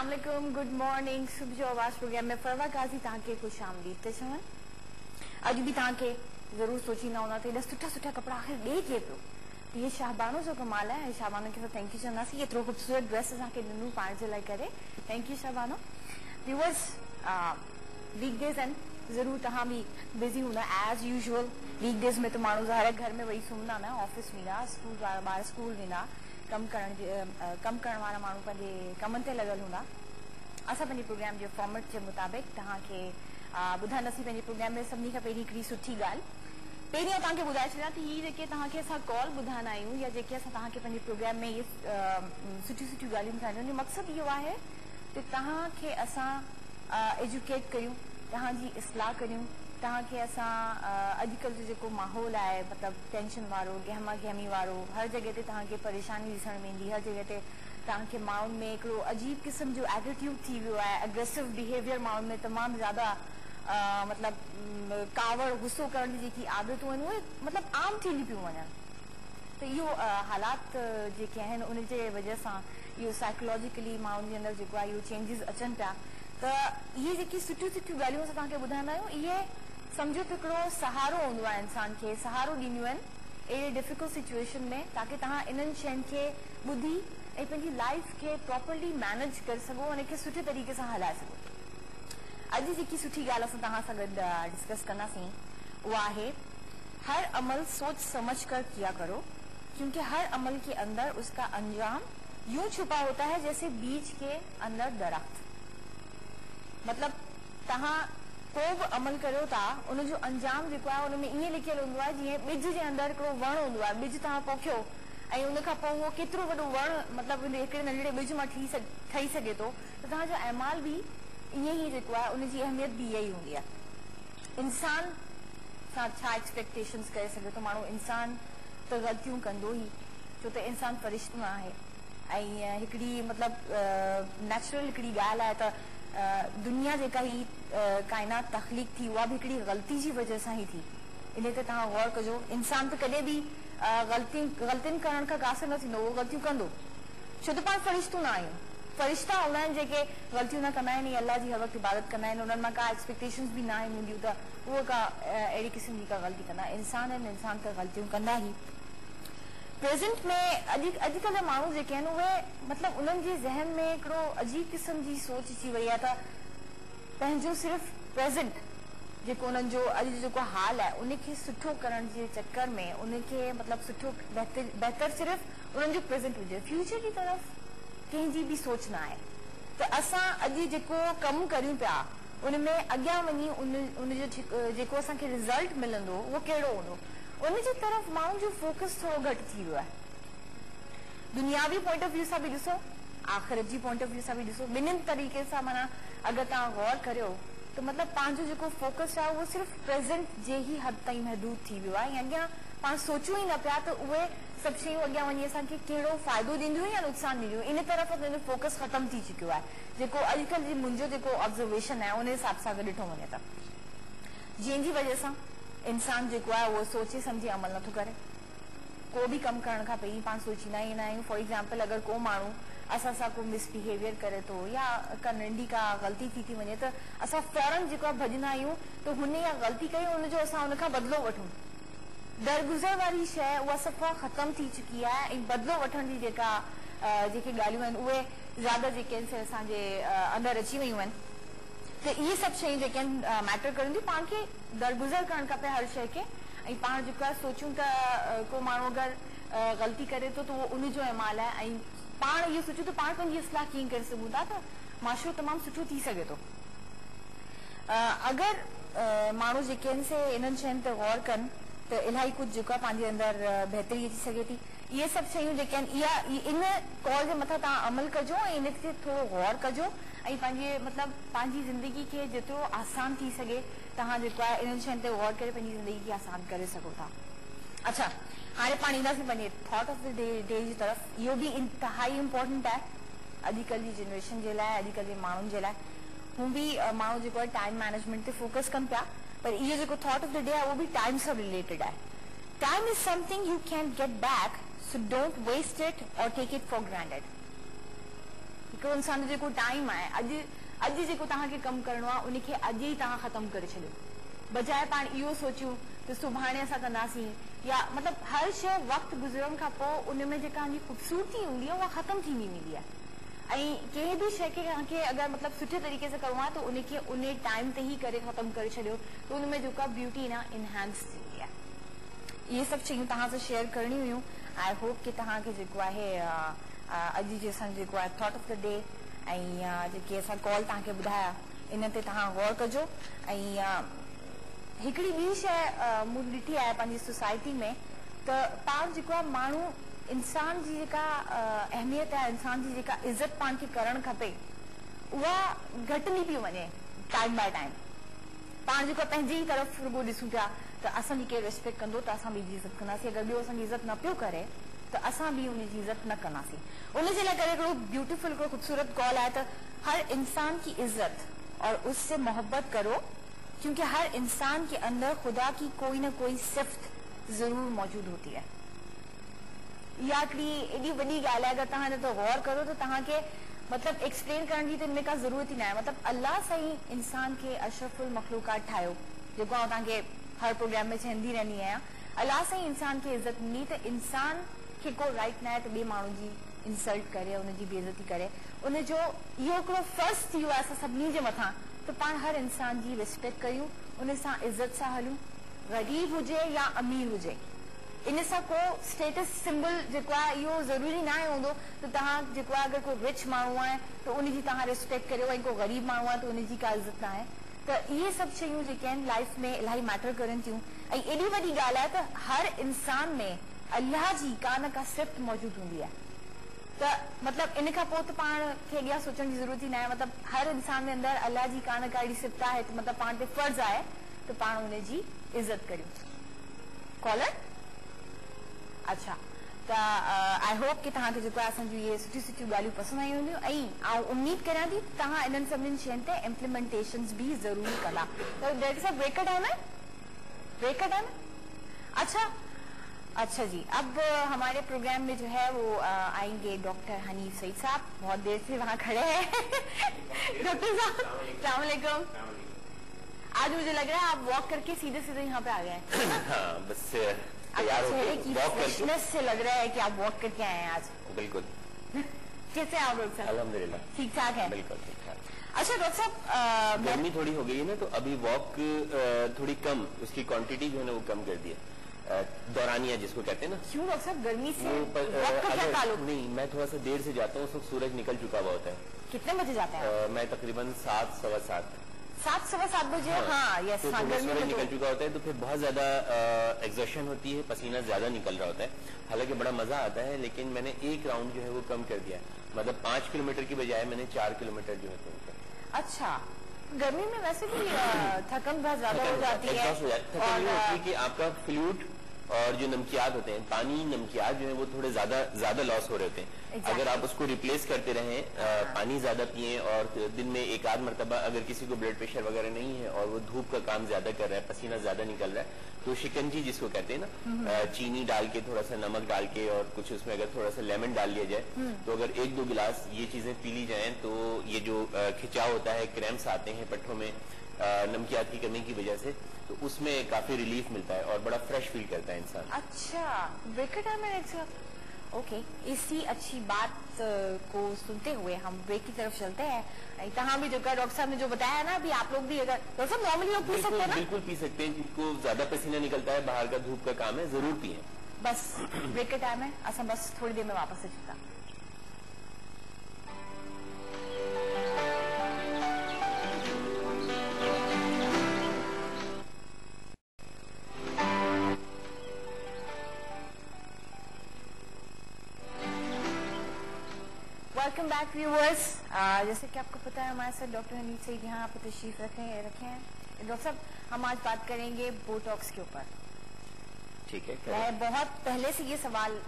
अस्सलाम वालेकुम, good morning. सुबह जो आवाज़ प्रोग्राम में फरवा काजी तव्हांखे खुश आमदीद ते चवनि। अॼु बि तव्हांखे ज़रूरु सोचींदा हूंदा त एॾा सुठा सुठा कपिड़ा आख़िर ॾे कीअं पियो। ये शाहबानो जो कमाल है। शाहबानो खे थैंक यू चवंदासीं, एतिरो ख़ूबसूरत ड्रेस असांखे ॾिनूं पाइण जे लाइ करे। Thank U Shah Bano. Viewers, weekdays आहिनि, ज़रूरु तव्हां बि बिज़ी हूंदा एज़ यूजुअल। वीकडेज़ में त माण्हू ज़ाहिर घर में वेही सुम्हंदा न, ऑफिस वेंदा, स्कूल वारा ॿार स्कूल वेंदा, कमु करण वारा माण्हू पंहिंजे कमनि ते लॻल हूंदा। असां पंहिंजे प्रोग्राम जे फॉर्मेट जे मुताबिक़ तव्हांखे ॿुधाईंदासीं पंहिंजे प्रोग्राम में सभिनी खां पहिरीं हिकिड़ी सुठी ॻाल्हि। पहिरीं तव्हांखे ॿुधाए छॾियां त हीअ जेके तव्हांखे असां कॉल ॿुधाईंदा आहियूं या जेके असां तव्हांखे पंहिंजे प्रोग्राम में इहे सुठियूं सुठियूं ॻाल्हियूं ॿुधाईंदा आहियूं, मक़सदु इहो आहे त तव्हांखे असां एजुकेट कयूं, तव्हांजी इस्लाह करियूं, तव्हांखे असां अॼुकल्ह जो जेको माहौल आहे, मतिलबु टेंशन वारो, गहमा गहमी वारो, हर जॻह ते तव्हांखे परेशानी ॾिसण में ईंदी, हर जॻह ते तव्हांखे माण्हुनि में हिकिड़ो अजीब क़िस्म जो एटीट्यूड थी वियो आहे, अग्रेसिव बिहेवियर माण्हुनि में तमामु ज़्यादा मतिलबु कावड़ गुस्सो करण जी जेकी आदतूं आहिनि उहे मतिलबु आम थींदी पियूं वञनि। त इहो हालात जेके आहिनि उन जे वजह सां इहो साइकोलॉजिकली माण्हुनि जे अंदरि जेको आहे इहो चेंजिस अचनि पिया। त इहे जेकी सुठियूं सुठियूं ॻाल्हियूं असां तव्हांखे ॿुधाईंदा आहियूं, इहे सम्झो त हिकिड़ो सहारो हूंदो आहे, इंसान खे सहारो ॾींदियूं आहिनि अहिड़े डिफिकल्ट सिचुएशन में, ताकी तव्हां इन्हनि शयुनि खे ॿुधी ऐं पंहिंजी लाइफ खे प्रॉपरली मैनेज करे सघो, उनखे सुठे तरीक़े सां हलाए सघो। अॼु जेकी सुठी ॻाल्हि असां तव्हां सां गॾु डिस्कस कंदासीं उहा आहे, हर अमल सोच समझ कर किया करो, क्योंकि हर अमल के अंदर उसका अंजाम यूं छुपा होता है जैसे बीज के अंदर दरख्त। मतलब तव्हां को बि अमल करियो था, उनजो अंजाम जेको आहे उनमें ईअं लिखियल हूंदो आहे जीअं ॿिज जे अंदरि हिकिड़ो वण हूंदो आहे। ॿिज तव्हां पोखियो ऐं उनखां पोइ उहो केतिरो वॾो वण मतिलबु हिकिड़े नंढड़े ॿिज मां ठही सघे थो, त तव्हांजो अहमाल बि ईअं ई जेको आहे उनजी अहमियत बि इहा ई हूंदी आहे। इंसान सां छा एक्सपेक्टेशन्स करे सघे थो माण्हू? इंसान त ग़लतियूं कंदो ई, छो त इंसान फ़रिश्तो न आहे। ऐं हिकिड़ी मतिलबु नेचुरल हिकिड़ी ॻाल्हि आहे त दुनिया जेका ही काइनात तख़लीक़ थी उहा बि हिकिड़ी ग़लती जी वजह सां ई थी। इन ते तव्हां गौर कजो, इंसान त कॾहिं बि ग़लतियुनि करण खां कासिर न थींदो, उहो ग़लतियूं कंदो, छो त पाण फ़रिश्तो न आहियूं। फ़रिश्ता हूंदा आहिनि जेके ग़लतियूं न कंदा आहिनि, अल्लाह जी हर वक़्तु इबादत कंदा आहिनि, उन्हनि मां का एक्सपेक्टेशन्स बि न आहिनि हूंदियूं त उहो का अहिड़ी क़िस्म जी का ग़लती कंदा। इंसान आहिनि, इंसान त ग़लतियूं कंदा ई। प्रेज़ेंट में अॼुकल्ह जा माण्हू जेके आहिनि उहे मतिलबु उन्हनि जे ज़हन में हिकिड़ो अजीब क़िस्म जी सोच अची वई आहे त पंहिंजो सिर्फ़ु प्रेज़ेंट जेको उन्हनि जो अॼु जेको हाल आहे उनखे सुठो करण जे चक्कर में उनखे मतिलबु सुठो बहितर सिर्फ़ु उन्हनि जो प्रेज़ेंट हुजे, फ्यूचर जी तरफ़ कंहिंजी बि सोच न आहे। त असां अॼु जेको कमु करियूं पिया उनमें अॻियां वञी उनजो जेको असांखे रिज़ल्ट मिलंदो उहो कहिड़ो हूंदो, उनजी तरफ़ माण्हुनि जो फोकस थोरो घटि थी वियो आहे। दुनियावी पॉइंट ऑफ व्यू सां बि ॾिसो, आख़िरत जी पॉइंट ऑफ व्यू सां बि ॾिसो, ॿिन्हिनि तरीक़े सां माना अगरि तव्हां गौर करियो त मतिलबु पंहिंजो जेको फोकस आहे उहो सिर्फ़ु प्रेज़ेंट जे ई हद ताईं महदूद थी वियो आहे। ऐं अॻियां पाण सोचूं ई न पिया त उहे सभु शयूं अॻियां वञी असांखे कहिड़ो फ़ाइदो ॾींदियूं या नुक़सानु ॾींदियूं, इन तरफ़ पंहिंजो फोकस ख़तमु थी चुकियो आहे। जेको अॼुकल्ह जी मुंहिंजो जेको ऑब्ज़र्वेशन आहे उन हिसाब सां गॾु ॾिठो वञे त, जंहिंजी वजह सां इंसान जेको आहे उहो सोचे सम्झे अमल नथो करे। को बि कमु करण खां पहिरीं पाण सोचींदा ई न आहियूं। फॉर एग्ज़ाम्पल, अगरि को माण्हू असां सां को मिसबिहेवियर करे थो या का नंढी का ग़लती थी वञे त असां फौरन जेको आहे भॼंदा आहियूं त हुन या ग़लती कई हुनजो असां हुनखां बदिलो वठूं। दरगुज़र वारी शइ उहा सफ़ा ख़तमु थी चुकी आहे ऐं बदिलो वठण जी जेके ॻाल्हियूं आहिनि उहे ज़्यादा जेके आहिनि से असांजे अंदरि अची वयूं आहिनि। त इहे सभु शयूं जेके आहिनि मैटर करनि थियूं। पाण खे दरगुज़र करणु खपे हर शइ खे, ऐं पाण जेको आहे सोचूं त को माण्हू अगरि ग़लती करे थो त उहो उनजो अहमाल आहे, ऐं पाण इहो सोचूं त पाण पंहिंजी इस्लाह कीअं करे सघूं था त माशरो तमामु सुठो थी सघे थो। अगरि माण्हू जेके आहिनि से इन्हनि शयुनि ते गौर कनि त इलाही कुझु जेको आहे पंहिंजे अंदरि बहितरी अची सघे थी। इहे सभु शयूं जेके आहिनि इन कॉल जे मथां तव्हां अमल कजो ऐं इन ते थोरो गौर कजो ऐं पंहिंजे मतिलबु पंहिंजी ज़िंदगी खे जेतिरो आसान थी सघे तव्हां जेको आहे इन्हनि शयुनि ते गौर करे पंहिंजी ज़िंदगी खे आसान करे सघो था। अच्छा, हाणे पाण ईंदासीं पंहिंजे थॉट ऑफ द डे जी तरफ़। इहो बि इंतिहाई इम्पोर्टेंट आहे अॼुकल्ह जी जनरेशन जे लाइ, अॼुकल्ह जे माण्हुनि जे लाइ। हूं बि माण्हू जेको आहे टाइम मैनेजमेंट ते फोकस कनि पिया, पर इहो जेको थॉट ऑफ द डे आहे उहो बि टाइम सां रिलेटेड आहे। Time is something you can get back, so don't waste it or take it for granted. हिकिड़ो इंसान जेको टाइम आहे अॼु जेको तव्हांखे कमु करिणो आहे उनखे अॼु ई तव्हां ख़तमु करे छॾियो, बजाए पाण इहो सोचियूं त सुभाणे असां कंदासीं, या मतिलबु हर शइ वक़्तु गुज़रण खां पोइ उनमें जेका ख़ूबसूरती हूंदी आहे उहा ख़तमु थी वेंदी आहे। ऐं कंहिं बि शइ खे तव्हांखे अगरि मतिलबु सुठे तरीक़े सां करिणो आहे त उनखे उन टाइम ते ई करे ख़तमु करे छॾियो त उनमें जेका ब्यूटी न इनहेंस थींदी आहे। इहे सभु शयूं तव्हां सां शेयर करणी हुयूं। आई होप की तव्हांखे जेको आहे अॼु जे असां जेको आहे थॉट ऑफ द डे ऐं जेके असां कॉल तव्हांखे ॿुधाया इन ते तव्हां गौर कजो। ऐं हिकिड़ी ॿी शइ मूं ॾिठी आहे पंहिंजी सोसाइटी में त पाण जेको आहे माण्हू इंसान जी जेका अहमियत आहे, इंसान जी जेका इज़त पाण खे करणु खपे उहा घटिजी थी वञे टाइम बाय टाइम। पाण जेको पंहिंजी ई तरफ़ रुगो ॾिसूं पिया त असांजी केरु रिस्पेक्ट कंदो त असां बि इज़त कंदासीं, अगरि ॿियो असांजी इज़त न पियो करे त असां बि उनजी इज़त न कंदासीं। उनजे लाइ करे हिकिड़ो ब्यूटीफुल हिकिड़ो ख़ूबसूरत कॉल आहे त हर इंसान की इज्जत और उससे मोहब्बत करो, क्योंकि हर इंसान के अंदर खुदा की कोई ना कोई सिफ्त जरूर मौजूद होती है। या हिकिड़ी एॾी वॾी ॻाल्हि आहे, अगरि तव्हां हिन ते गौर करो त तव्हांखे मतिलबु एक्सप्लेन करण जी त हिन में का ज़रूरत ई न आहे। मतिलबु अल्लाह साईं इंसान खे अशरफुल मखलूकात ठाहियो, जेको आउं तव्हांखे हर प्रोग्राम में चवंदी रहंदी आहियां। अल्लाह साईं इंसान खे इज़त ॾिनी त इंसान खे को राइट न आहे त ॿिए माण्हू जी इंसल्ट करे, उनजी बेइज़ती करे। उनजो इहो हिकिड़ो फर्ज़ थी वियो आहे असां सभिनी जे मथां त पाण हर इंसान जी रिस्पेक्ट कयूं, उन सां इज़त सां हलूं, ग़रीब हुजे या अमीर हुजे। इन सां को स्टेटस सिंबल जेको आहे इहो ज़रूरी न आहे हूंदो त तव्हां जेको आहे अगरि को रिच माण्हू आहे त उनजी तव्हां रिस्पेक्ट करियो ऐं को ग़रीब माण्हू आहे त उनजी का इज़त न आहे। त इहे सभु शयूं जेके आहिनि लाइफ में इलाही मैटर करनि थियूं। ऐं एॾी वॾी ॻाल्हि आहे त हर इंसान में अल्लाह जी का न का सिफ़त मौजूदु हूंदी आहे। त मतिलबु इन खां पोइ त पाण खे अॻियां सोचण जी ज़रूरत ई न आहे। मतिलबु हर इंसान जे अंदरि अल्लाह जी का न का अहिड़ी सिफ़त आहे त मतिलबु पाण ते फ़र्ज़ु आहे त पाण उनजी इज़त करियूं। कॉलर अच्छा, त आई होप की तव्हांखे जेको आहे असांजूं इहे सुठियूं सुठियूं ॻाल्हियूं पसंदि आयूं हूंदियूं ऐं आउं उमीद करियां थी तव्हां इन्हनि सभिनीनि शयुनि ते इम्प्लीमेंटेशन्स भी ज़रूर कंदा। त डायरेक्टर साहब ब्रेक का टाइम है? ब्रेक का टाइम? अच्छा जी, अब हमारे प्रोग्राम में जो है वो आएंगे डॉक्टर हनीफ सईद साहब, बहुत देर से वहाँ खड़े हैं। डॉक्टर साहब अस्सलाम वालेकुम। आज मुझे लग रहा है आप वॉक करके सीधे सीधे यहाँ पे आ गए हैं। हाँ, बस चेहरे की फ्रेशनेस से लग रहा है कि आप वॉक करके आए हैं आज। बिल्कुल। कैसे आप डॉक्टर साहब? अल्हम्दुलिल्लाह ठीक ठाक है? बिल्कुल ठीक ठाक। अच्छा डॉक्टर साहब, गर्मी थोड़ी हो गई है ना, तो अभी वॉक थोड़ी कम, उसकी क्वांटिटी जो है ना वो कम कर दिया, दौरानिया जिसको कहते हैं ना। क्यों डॉक्टर साहब, गर्मी से वो वॉक का क्या ताल्लुक? नहीं, मैं थोड़ा सा देर से जाता हूँ, उस वक्त सूरज निकल चुका हुआ होता है। कितने बजे जाते हैं? मैं तकरीबन 7 सवा 7 7 बजे। हाँ यस, तो हाँ, गर्मी सूरज में निकल तो चुका होता है तो फिर बहुत ज्यादा एग्जर्शन होती है, पसीना ज्यादा निकल रहा होता है। हालांकि बड़ा मजा आता है, लेकिन मैंने एक राउंड जो है वो कम कर दिया, मतलब 5 किलोमीटर की बजाय मैंने 4 किलोमीटर जो है कम कर। अच्छा, गर्मी में वैसे भी थकन बहुत ज्यादा हो जाती है। थकन ये होती है कि आपका फ्लूइड और जो नमकियात होते हैं, पानी नमकियात जो है वो थोड़े ज्यादा लॉस हो रहे होते हैं। अगर आप उसको रिप्लेस करते रहें, पानी ज्यादा पिए और दिन में एक आध मरतबा, अगर किसी को ब्लड प्रेशर वगैरह नहीं है और वो धूप का काम ज्यादा कर रहा है, पसीना ज्यादा निकल रहा है, तो शिकंजी जिसको कहते हैं ना, चीनी डाल के, थोड़ा सा नमक डाल के और कुछ उसमें अगर थोड़ा सा लेमन डाल लिया जाए, तो अगर 1-2 गिलास ये चीजें पी ली जाए तो ये जो खिंचाव होता है, क्रैम्प्स आते हैं पट्टों में नमकियात की कमी की वजह से, तो उसमें काफी रिलीफ मिलता है और बड़ा फ्रेश फील करता है इंसान। अच्छा, ब्रेक का टाइम है। ओके, इसी अच्छी बात को सुनते हुए हम ब्रेक की तरफ चलते हैं। तहाँ भी जो डॉक्टर साहब ने जो बताया ना, अभी आप लोग भी अगर डॉक्टर साहब नॉर्मली लोग पी सकते हैं ना? बिल्कुल पी सकते हैं, जिनको ज्यादा पसीना निकलता है, बाहर का धूप का काम है, जरूर पिए। बस ब्रेक का टाइम है, असा बस थोड़ी देर में वापस से चलता। Welcome back viewers. जैसे कि आपको पता है हमारे साथ डॉक्टर हनीफ सईद यहाँ पे तशरीफ रखे हैं। डॉक्टर साहब, हम आज बात करेंगे बोटॉक्स के ऊपर। ठीक है। मैं बहुत पहले से ये सवाल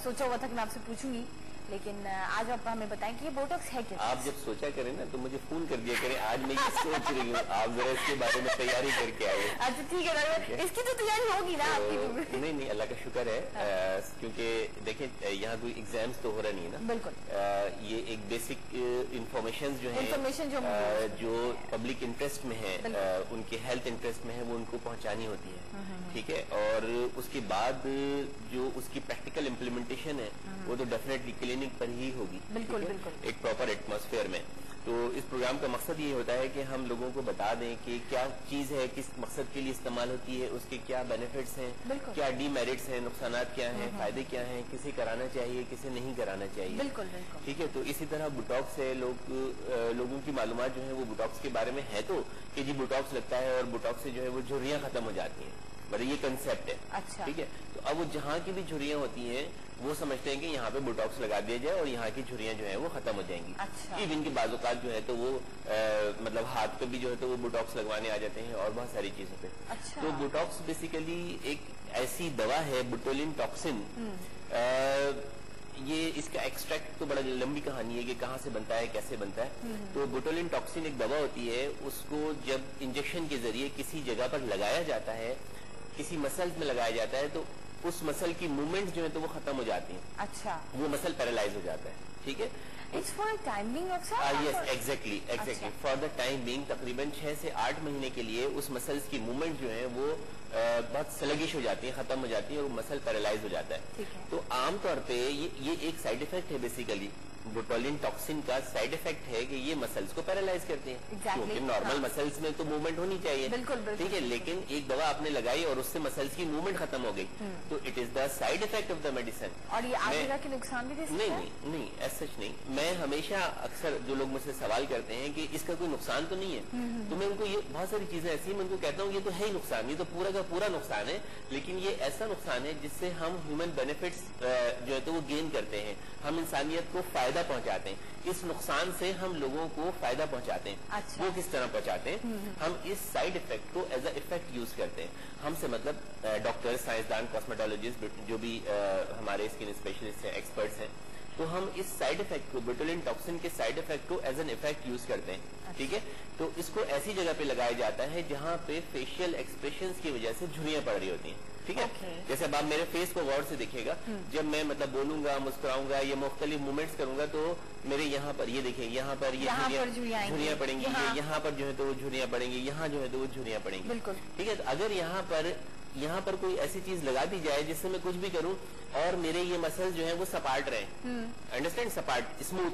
सोचा हुआ था कि मैं आपसे पूछूंगी लेकिन आज आप हमें बताएं कि ये बोटॉक्स है क्या? आप जब सोचा करें ना तो मुझे फोन कर दिया करें, आज मैं ये सोच रही हूँ, आप जरा इसके बारे में तैयारी करके आइए। अच्छा ठीक है, इसकी तो तैयारी होगी ना आपकी? नहीं, अल्लाह का शुक्र है, क्योंकि देखें यहाँ कोई एग्जाम्स तो हो रहा नहीं है ना। बिल्कुल। ये एक बेसिक इंफॉर्मेशन जो है, जो पब्लिक इंटरेस्ट में है, उनके हेल्थ इंटरेस्ट में है, वो उनको पहुंचानी होती है, ठीक है। और उसके बाद जो उसकी प्रैक्टिकल इम्प्लीमेंटेशन है वो तो डेफिनेटली क्लिनिक पर ही होगी, बिल्कुल बिल्कुल, एक प्रॉपर एटमॉस्फेयर में। तो इस प्रोग्राम का मकसद ये होता है कि हम लोगों को बता दें कि क्या चीज है, किस मकसद के लिए इस्तेमाल होती है, उसके क्या बेनिफिट्स हैं, क्या डीमेरिट्स हैं, नुकसानात क्या हैं, फायदे क्या हैं, किसे कराना चाहिए, किसे नहीं कराना चाहिए। बिल्कुल बिल्कुल, ठीक है। तो इसी तरह बुटॉक्स है, लोगों की मालूमात जो है वो बुटॉक्स के बारे में है, तो कि जी बुटॉक्स लगता है और बुटॉक्स से जो है वो झुर्रियां खत्म हो जाती हैं, मतलब ये कंसेप्ट है। अच्छा। ठीक है। तो अब वो जहाँ की भी झुर्रियां होती हैं वो समझते हैं कि यहाँ पे बुटॉक्स लगा दिया जाए और यहाँ की झुर्रियां जो है वो खत्म हो जाएंगी। अच्छा। इवन की बाज़-औक़ात जो है तो वो मतलब हाथ पे भी जो है तो वो बुटॉक्स लगवाने आ जाते हैं और बहुत सारी चीजों पे। अच्छा। तो बुटॉक्स बेसिकली एक ऐसी दवा है, बोटुलिन टॉक्सिन। ये इसका एक्सट्रैक्ट तो बड़ा लंबी कहानी है कि कहाँ से बनता है, कैसे बनता है। तो बोटुलिन टॉक्सिन एक दवा होती है, उसको जब इंजेक्शन के जरिए किसी जगह पर लगाया जाता है, किसी मसल में लगाया जाता है, तो उस मसल की मूवमेंट जो है तो वो खत्म हो जाती है। अच्छा। वो मसल पैरालाइज हो जाता है। ठीक है। It's for time being Yes, exactly for the time being तकरीबन 6 से 8 महीने के लिए उस मसल्स की मूवमेंट जो है वो बहुत स्लगिश हो जाती है, खत्म हो जाती है और मसल पैरालाइज हो जाता है। तो आमतौर पे ये एक साइड इफेक्ट है बेसिकली। बोटुलिन टॉक्सिन का साइड इफेक्ट है कि ये मसल्स को पैरालाइज करते हैं, क्योंकि नॉर्मल मसल्स में तो मूवमेंट होनी चाहिए। बिल्कुल, ठीक है। लेकिन एक दवा आपने लगाई और उससे मसल्स की मूवमेंट खत्म हो गई, तो it is the side effect of the medicine. और ये आगे के नुकसान भी दे सकता है? नहीं, एज सच नहीं। मैं हमेशा अक्सर जो लोग मुझसे सवाल करते हैं कि इसका कोई नुकसान तो नहीं है, तो मैं उनको ये बहुत सारी चीजें ऐसी मैं उनको कहता हूँ ये तो है ही नुकसान, ये तो पूरा का पूरा नुकसान है, लेकिन ये ऐसा नुकसान है जिससे हम ह्यूमन बेनिफिट्स जो है तो वो गेन करते हैं, हम इंसानियत को फायदा पहुंचाते हैं। इस नुकसान से हम लोगों को फायदा पहुंचाते हैं। अच्छा। वो किस तरह पहुंचाते हैं? हम इस साइड इफेक्ट को एज अ इफेक्ट यूज करते हैं। हमसे मतलब डॉक्टर, साइंसदान, कॉस्मेटोलॉजिस्ट, जो भी हमारे स्किन स्पेशलिस्ट हैं, एक्सपर्ट्स हैं, तो हम इस साइड इफेक्ट को, बोटुलिन टॉक्सिन के साइड इफेक्ट को एज एन इफेक्ट यूज करते हैं। अच्छा। ठीक है। तो इसको ऐसी जगह पे लगाया जाता है जहाँ पे फेशियल एक्सप्रेशंस की वजह से झुर्रियां पड़ रही होती हैं। ठीक है। जैसे अब आप मेरे फेस को गौर से देखिएगा, जब मैं मतलब बोलूंगा, मुस्कुराऊंगा या मुख्तलिफ मूवमेंट्स करूंगा, तो मेरे यहाँ पर ये देखिए, यहाँ पर ये झुर्रियां पड़ेंगी, यहाँ पर जो है तो वो झुर्रियां पड़ेंगी, यहाँ जो है तो वो झुर्रियां पड़ेंगी। बिल्कुल। ठीक है। तो अगर यहाँ पर कोई ऐसी चीज लगा दी जाए जिससे मैं कुछ भी करूं और मेरे ये मसल्स जो है वो सपाट रहे, अंडरस्टैंड, सपाट, स्मूथ,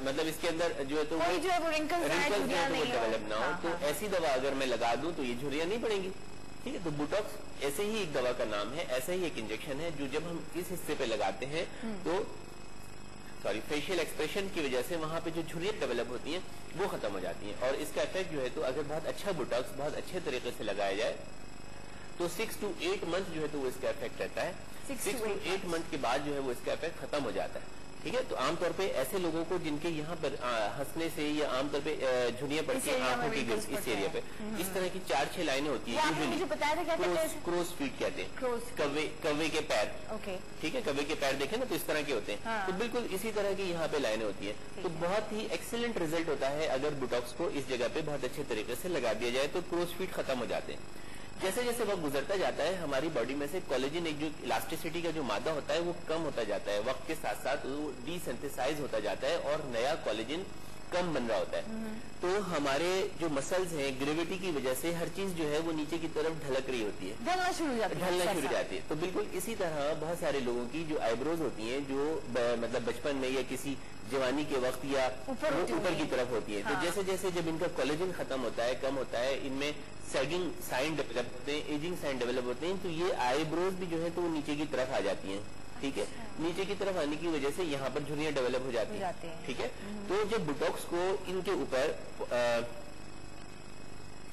मतलब इसके अंदर जो है तो वो रिंकल्स डेवलप ना हो, तो ऐसी दवा अगर मैं लगा दूं तो ये झुर्रियां नहीं पड़ेंगी। ठीक है। तो बुटॉक्स ऐसे ही एक दवा का नाम है, ऐसा ही एक इंजेक्शन है जो जब हम इस हिस्से पे लगाते हैं तो फेशियल एक्सप्रेशन की वजह से वहां पे जो झुर्रियां डेवलप होती हैं वो खत्म हो जाती हैं। और इसका इफेक्ट जो है तो अगर बहुत अच्छा बुटॉक्स बहुत अच्छे तरीके से लगाया जाए तो 6 to 8 मंथ जो है तो वो इसका इफेक्ट रहता है। 6 to 8 मंथ के बाद जो है वो इसका इफेक्ट खत्म हो जाता है। ठीक है। तो आमतौर पे ऐसे लोगों को जिनके यहाँ पर हंसने से या आमतौर पे झुर्रियां पड़ती है आंखों की, इस एरिया पे इस तरह की 4-6 लाइनें होती है, क्रोस फीट कहते हैं, कौवे के पैर। ठीक है। कौवे के पैर देखें ना तो इस तरह के होते हैं। तो बिल्कुल इसी तरह की यहाँ पे लाइनें होती है। तो बहुत ही एक्सीलेंट रिजल्ट होता है अगर बुटॉक्स को इस जगह पे बहुत अच्छे तरीके से लगा दिया जाए, तो क्रोस फीट खत्म हो जाते हैं। जैसे जैसे वक्त गुजरता जाता है हमारी बॉडी में से कोलेजन, एक जो इलास्टिसिटी का जो मादा होता है वो कम होता जाता है, वक्त के साथ साथ वो डीसिंथेसाइज होता जाता है और नया कोलेजन कम बन रहा होता है। तो हमारे जो मसल्स हैं, ग्रेविटी की वजह से हर चीज जो है वो नीचे की तरफ ढलक रही होती है, ढलना शुरू हो जाती है। तो बिल्कुल इसी तरह बहुत सारे लोगों की जो आईब्रोज होती हैं, जो मतलब बचपन में या किसी जवानी के वक्त या ऊपर की तरफ होती है, तो जैसे जैसे जब इनका कोलेजन खत्म होता है, कम होता है, इनमें सैगिंग साइन डेवलप होते हैं, एजिंग साइन डेवलप होते हैं, तो ये आईब्रोज भी जो है तो वो नीचे की तरफ आ जाती हैं। ठीक है। नीचे की तरफ आने की वजह से यहाँ पर झुर्रियां डेवलप हो जाती हैं। ठीक है। तो जब बुटॉक्स को इनके ऊपर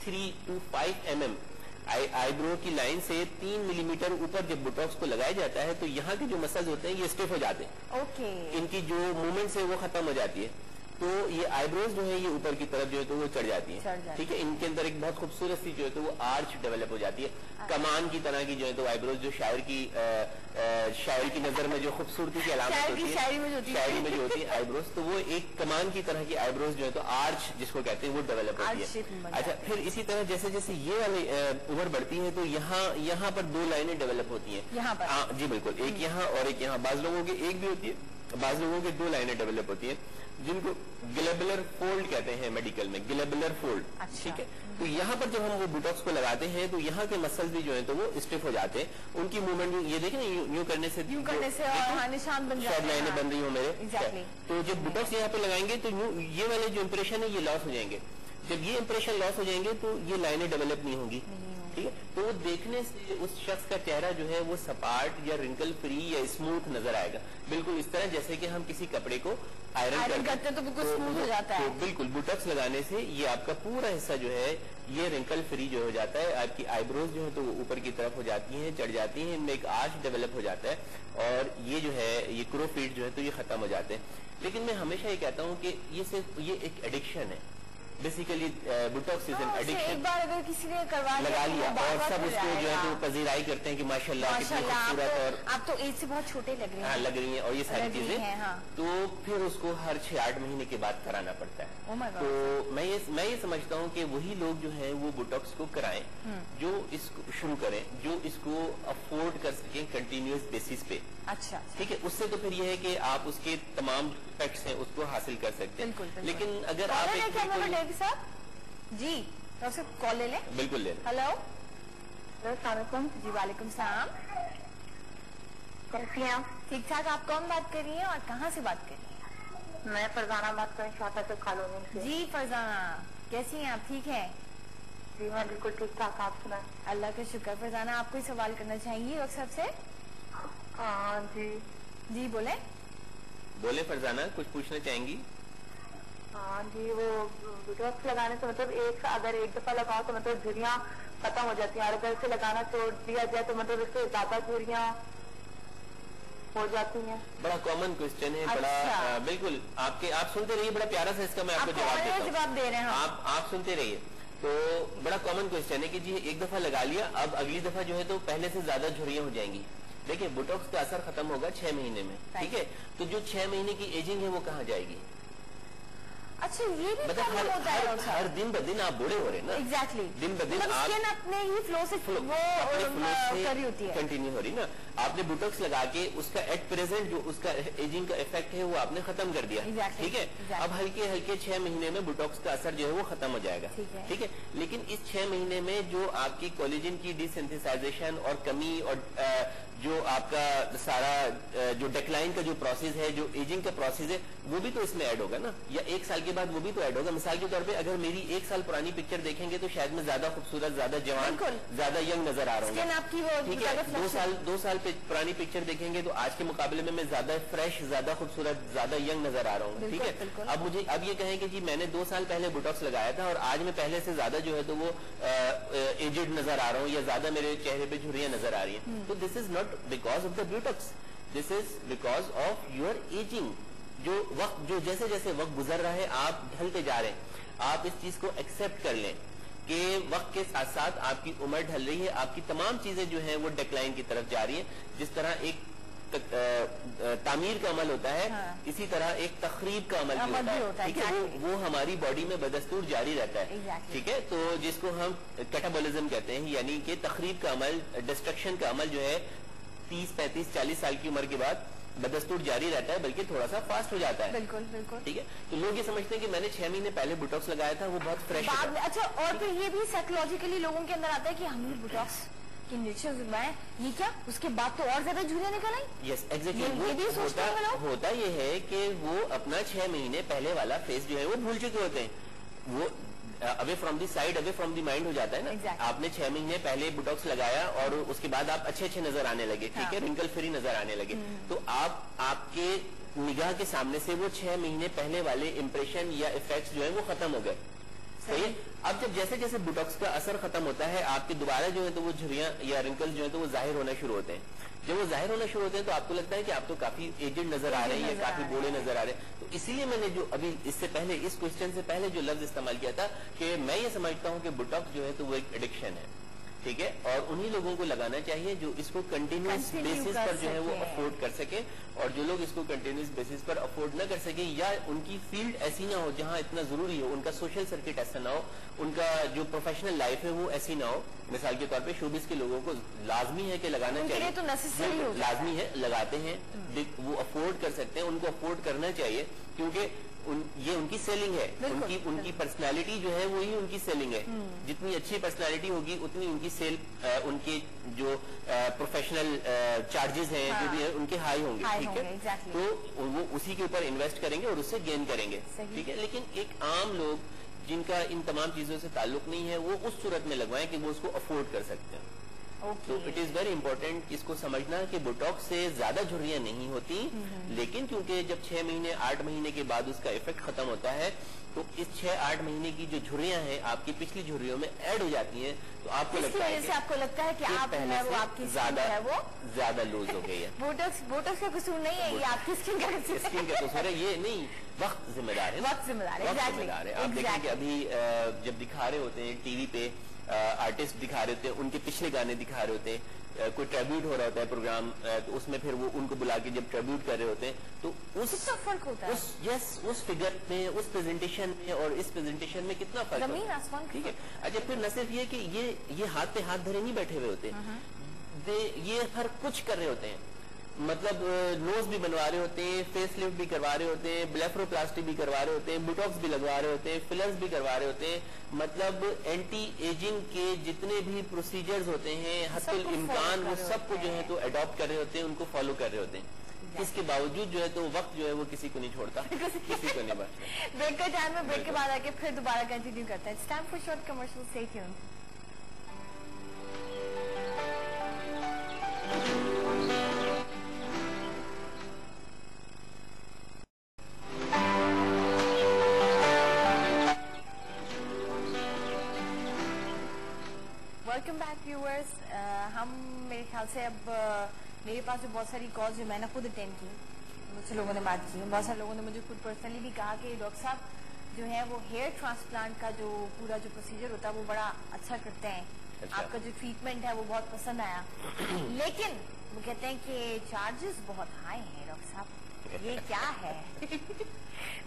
3 to 5 mm आईब्रो की लाइन से 3 मिलीमीटर ऊपर जब बुटॉक्स को लगाया जाता है तो यहाँ के जो मसल्स होते हैं ये स्टिफ हो जाते हैं। इनकी जो मूवमेंट्स है वो खत्म हो जाती है। तो ये आईब्रोज जो है ये ऊपर की तरफ जो है तो वो चढ़ जाती है, ठीक है। इनके अंदर एक बहुत खूबसूरत सी जो है तो वो आर्च डेवलप हो जाती है, कमान की तरह की जो है तो आईब्रोज, जो शायर की नजर में जो खूबसूरती की अलामत होती है, शायरी में जो होती है आईब्रोज, तो वो एक कमान की तरह की आईब्रोज जो है तो आर्च जिसको कहते हैं वो डेवलप होती है। अच्छा, फिर इसी तरह जैसे जैसे ये वाली उम्र बढ़ती है तो यहाँ पर दो लाइनें डेवलप होती है यहाँ पर। जी बिल्कुल, एक यहाँ और एक यहाँ। बाज लोगों की एक भी होती है, बाज लोगों की दो लाइनें डेवलप होती है जिनको ग्लेबुलर फोल्ड कहते हैं मेडिकल में, ग्लेबुलर फोल्ड, ठीक है। तो यहाँ पर जब हम वो बोटॉक्स को लगाते हैं तो यहाँ के मसल्स भी जो है तो वो स्टिफ हो जाते हैं, उनकी मूवमेंट ये देखें यूं करने से निशान बन जाते हैं, लाइनें बन रही हो मेरे। तो जब बोटॉक्स यहाँ पे लगाएंगे तो ये वाले जो इंप्रेशन है ये लॉस हो जाएंगे। जब ये इंप्रेशन लॉस हो जाएंगे तो ये लाइनें डेवलप नहीं होंगी, ठीक है। तो वो देखने से उस शख्स का चेहरा जो है वो सपाट या रिंकल फ्री या स्मूथ नजर आएगा, बिल्कुल इस तरह जैसे कि हम किसी कपड़े को आयरन करते हैं तो बिल्कुल स्मूथ हो जाता है। तो बिल्कुल बोटॉक्स लगाने से ये आपका पूरा हिस्सा जो है ये रिंकल फ्री जो हो जाता है। आपकी आईब्रोज जो है तो ऊपर की तरफ हो जाती हैं, चढ़ जाती हैं, इनमें एक आर्च डेवलप हो जाता है और ये जो है ये क्रो फीट जो है तो ये खत्म हो जाते हैं। लेकिन मैं हमेशा ये कहता हूँ कि ये सिर्फ ये एक एडिक्शन है, basically Botox is an addiction. एक बार अगर किसी ने करवा लगा लिया और सब उसको जो है तो पजीराई करते हैं कि माशाल्लाह कितनी खूबसूरत, और आप तो एज से बहुत छोटे लग रहे हैं, लग रही हैं और ये सारी चीजें, तो फिर उसको हर 6-8 महीने के बाद कराना पड़ता है। तो मैं ये समझता हूँ कि वही लोग जो है वो बोटॉक्स को कराएं जो इसको शुरू करें, जो इसको अफोर्ड कर सकें कंटिन्यूअस बेसिस पे। अच्छा, ठीक है। उससे तो फिर ये है कि आप उसके तमाम इफेक्ट्स हैं उसको हासिल कर सकते हैं। लेकिन अगर आप जी तो आपसे कॉल ले लें। बिल्कुल ले। हेलो जी, वालेकुम सलाम, कैसी हैं आप? ठीक ठाक। आप कौन बात कर रही हैं और कहाँ से बात कर रही हैं? मैं फरजाना बात कर रही हूँ कॉलोनी से। जी फरजाना, कैसी हैं आप? ठीक है जी, मैं बिल्कुल ठीक ठाक। आप सुनाएं? अल्लाह का शुक्र। फरजाना, आप कोई सवाल करना चाहेंगी डॉक्टर साहब से? जी जी बोले बोले फरजाना, कुछ पूछना चाहेंगी? हाँ जी, वो बोटॉक्स लगाने से मतलब अगर एक दफा लगाओ तो मतलब झुर्रियाँ खत्म हो जाती हैं, और अगर इसे लगाना छोड़ दिया जाए तो मतलब इससे ज्यादा झुर्रियाँ हो जाती हैं। बड़ा कॉमन क्वेश्चन है। बड़ा बिल्कुल आप सुनते रहिए, बड़ा प्यारा सा इसका मैं आपको जवाब दे रहे हैं। आप सुनते रहिए। तो बड़ा कॉमन क्वेश्चन है कि जी एक दफा लगा लिया, अब अगली दफा जो है तो पहले से ज्यादा झुर्रियाँ हो जाएंगी। देखिए बोटॉक्स का असर खत्म होगा 6 महीने में, ठीक है। तो जो 6 महीने की एजिंग है वो कहाँ जाएगी? अच्छा, ये भी मतलब हर दिन ब दिन आप बूढ़े हो रहे हैं ना। एग्जैक्टली, दिन ब दिन आप अपने ही फ्लो से कंटिन्यू हो रही ना। आपने बोटॉक्स लगा के उसका एट प्रेजेंट जो उसका एजिंग का इफेक्ट है वो आपने खत्म कर दिया, ठीक है। अब हल्के हल्के 6 महीने में बोटॉक्स का असर जो है वो खत्म हो जाएगा, ठीक है। लेकिन इस 6 महीने में जो आपकी कोलेजन की डिसिंथेसाइजेशन और कमी और जो आपका सारा जो डेक्लाइन का जो प्रोसेस है, जो एजिंग का प्रोसेस है, वो भी तो इसमें ऐड होगा ना, या 1 साल के बाद वो भी तो ऐड होगा। मिसाल के तौर पे अगर मेरी 1 साल पुरानी पिक्चर देखेंगे तो शायद मैं ज्यादा खूबसूरत, ज्यादा जवान, ज्यादा यंग नजर आ रहा हूँ, ठीक है। 2 साल पुरानी पिक्चर देखेंगे तो आज के मुकाबले में मैं ज्यादा फ्रेश, ज्यादा खूबसूरत, ज्यादा यंग नजर आ रहा हूँ, ठीक है। अब मुझे अब ये कहें कि जी मैंने 2 साल पहले बोटॉक्स लगाया था और आज मैं पहले से ज्यादा जो है तो वो एजेड नजर आ रहा हूँ, या ज्यादा मेरे चेहरे पे झुर्रियां नजर आ रही है। तो this is not because of the Botox, this is because of your ageing. जो जैसे जैसे वक्त गुजर रहा है आप ढलते जा रहे हैं। आप इस चीज को एक्सेप्ट कर लें कि वक्त के साथ साथ आपकी उम्र ढल रही है, आपकी तमाम चीजें जो हैं वो डिक्लाइन की तरफ जा रही हैं। जिस तरह एक तामीर का अमल होता है, इसी तरह एक तखरीब का अमल भी होता है, ठीक है। वो हमारी बॉडी में बदस्तूर जारी रहता है, ठीक है। तो जिसको हम कैटाबॉलिज्म कहते हैं, यानी कि तखरीब का अमल, डिस्ट्रक्शन का अमल जो है 30, 35, 40 साल की उम्र के बाद बदस्तूर जारी रहता है, बल्कि थोड़ा सा फास्ट हो जाता है। बिल्कुल बिल्कुल, ठीक है। तो लोग ये समझते हैं कि मैंने 6 महीने पहले बोटॉक्स लगाया था, वो बहुत फ्रेश है। अच्छा, और फिर ये भी साइकोलॉजिकली लोगों के अंदर आता है कि हमने बोटॉक्स की इंजेक्शन लगवाए, ये क्या उसके बाद तो और ज्यादा झुर्रियां निकल आई। यस एग्जैक्टली, होता ये है कि वो अपना 6 महीने पहले वाला फेस जो है वो भूल चुके होते हैं, वो away from the side, away from the mind हो जाता है ना। आपने 6 महीने पहले बोटॉक्स लगाया और उसके बाद आप अच्छे नजर आने लगे, ठीक है, रिंकल फ्री नजर आने लगे। तो आपके निगाह के सामने से वो 6 महीने पहले वाले इंप्रेशन या इफेक्ट्स जो है वो खत्म हो गए, صحیح ہے. اب جب جیسے جیسے بوٹاکس کا اثر ختم ہوتا ہے آپ کے دوبارہ جو ہے تو وہ جھریاں یا رنکل جو ہے تو وہ ظاہر ہونا شروع ہوتے ہیں. جب وہ ظاہر ہونا شروع ہوتے ہیں تو آپ کو لگتا ہے کہ آپ تو کافی ایجڈ نظر آ رہے ہیں یا کافی بوڑھے نظر آ رہے ہیں. تو اسی لیے میں نے جو ابھی اس سے پہلے اس کوشچن سے پہلے جو لفظ استعمال کیا تھا کہ میں یہ سمجھتا ہوں کہ بوٹاکس جو ہے تو وہ ایک ایڈکشن ہے. ٹھیک ہے, اور انہی لوگوں کو لگانا چاہیے جو اس کو کنٹینیوس بیسس پر جو ہے وہ افورڈ کر سکے, اور جو لوگ اس کو کنٹینیوس بیسس پر افورڈ نہ کر سکے یا ان کی فیلڈ ایسی نہ ہو جہاں اتنا ضروری ہو, ان کا سوشل سرکٹ ایسا نہ ہو, ان کا جو پروفیشنل لائف ہے وہ ایسی نہ ہو. مثال کے طور پہ شوبز کے لوگوں کو لازمی ہے کہ لگانا چاہیے, لازمی ہے, لگاتے ہیں, وہ افورڈ کر سکتے ہیں, ان کو افورڈ کرنا چاہیے کیونکہ یہ ان کی سیلنگ ہے, ان کی پرسنالٹی جو ہے وہی ان کی سیلنگ ہے. جتنی اچھی پرسنالٹی ہوگی اتنی ان کی سیل, ان کے جو پروفیشنل چارجز ہیں جو بھی ہیں ان کے ہائی ہوں گے. ٹھیک ہے, تو وہ اسی کے اوپر انویسٹ کریں گے اور اس سے گین کریں گے. ٹھیک ہے, لیکن ایک عام لوگ جن کا ان تمام چیزوں سے تعلق نہیں ہے وہ اس صورت میں لگوائیں کہ وہ اس کو افورڈ کر سکتے ہیں. تو اٹ از ویری امپورٹینٹ اس کو سمجھنا کہ بوٹاکس سے زیادہ جھریاں نہیں ہوتی, لیکن کیونکہ جب 6 مہینے 8 مہینے کے بعد اس کا افیکٹ ختم ہوتا ہے تو اس 6-8 مہینے کی جو جھریاں ہیں آپ کی پچھلی جھریوں میں ایڈ ہو جاتی ہیں, تو آپ کو لگتا ہے کہ آپ پہلے سے زیادہ لوز ہو گئی ہے. بوٹاکس کا قصور نہیں ہے, یہ آپ کی اسکن کا قصور ہے. یہ نہیں, وقت ذمہ دار ہے. آپ دیکھیں کہ ابھی جب دکھا رہے ہوتے ہیں ٹی وی پہ آرٹسٹ دکھا رہے ہوتے ہیں, ان کے پچھلے گانے دکھا رہے ہوتے ہیں, کوئی ٹریبیوٹ ہو رہا ہوتا ہے پروگرام, تو اس میں پھر وہ ان کو بلا کے جب ٹریبیوٹ کر رہے ہوتے ہیں تو اس کا فرق ہوتا ہے. اس فگر میں, اس پریزنٹیشن میں اور اس پریزنٹیشن میں کتنا فرق ہے. ٹھیک ہے, اچھا پھر نہ صرف یہ کہ یہ ہاتھ پہ ہاتھ دھرے نہیں بیٹھے ہوئے ہوتے, یہ ہر کچھ کر رہے ہوتے ہیں. مطلب نوز بھی بنوا رہے ہوتے ہیں, فیس لفٹ بھی کروا رہے ہوتے ہیں, بلیفروپلاسٹی بھی کروا رہے ہوتے ہیں, بوٹاکس بھی لگوا رہے ہوتے ہیں, فلرز بھی کروا رہے ہوتے ہیں. مطلب اینٹی ایجنگ کے جتنے بھی پروسیجرز ہوتے ہیں حتی الامکان وہ سب کو جو ہے تو اڈاپٹ کر رہے ہوتے ہیں, ان کو فالو کر رہے ہوتے ہیں. اس کے باوجود جو ہے تو وقت جو ہے وہ کسی کو نہیں چھوڑتا, کسی کو نہیں بچتا. بریک کا ٹائم ہے, بریک کے بعد آ کے پھر دوبارہ کنٹینیو کرتے ہیں. It's time for short commercial, stay tuned. Welcome back viewers. ہم میرے خیال سے اب میرے پاس جو بہت ساری کالز جو میں نے خود اٹینڈ کی, مجھ سے لوگوں نے بات کی, بہت سارے لوگوں نے مجھے خود پرسنلی بھی کہا کہ ڈاکٹر صاحب جو ہے وہ ہیئر ٹرانسپلانٹ کا جو پورا جو پروسیجر ہوتا ہے وہ بڑا اچھا کرتے ہیں, آپ کا جو ٹریٹمنٹ ہے وہ بہت پسند آیا, لیکن وہ کہتے ہیں کہ چارجز بہت ہائی ہیں ڈاکٹر صاحب, یہ کیا ہے؟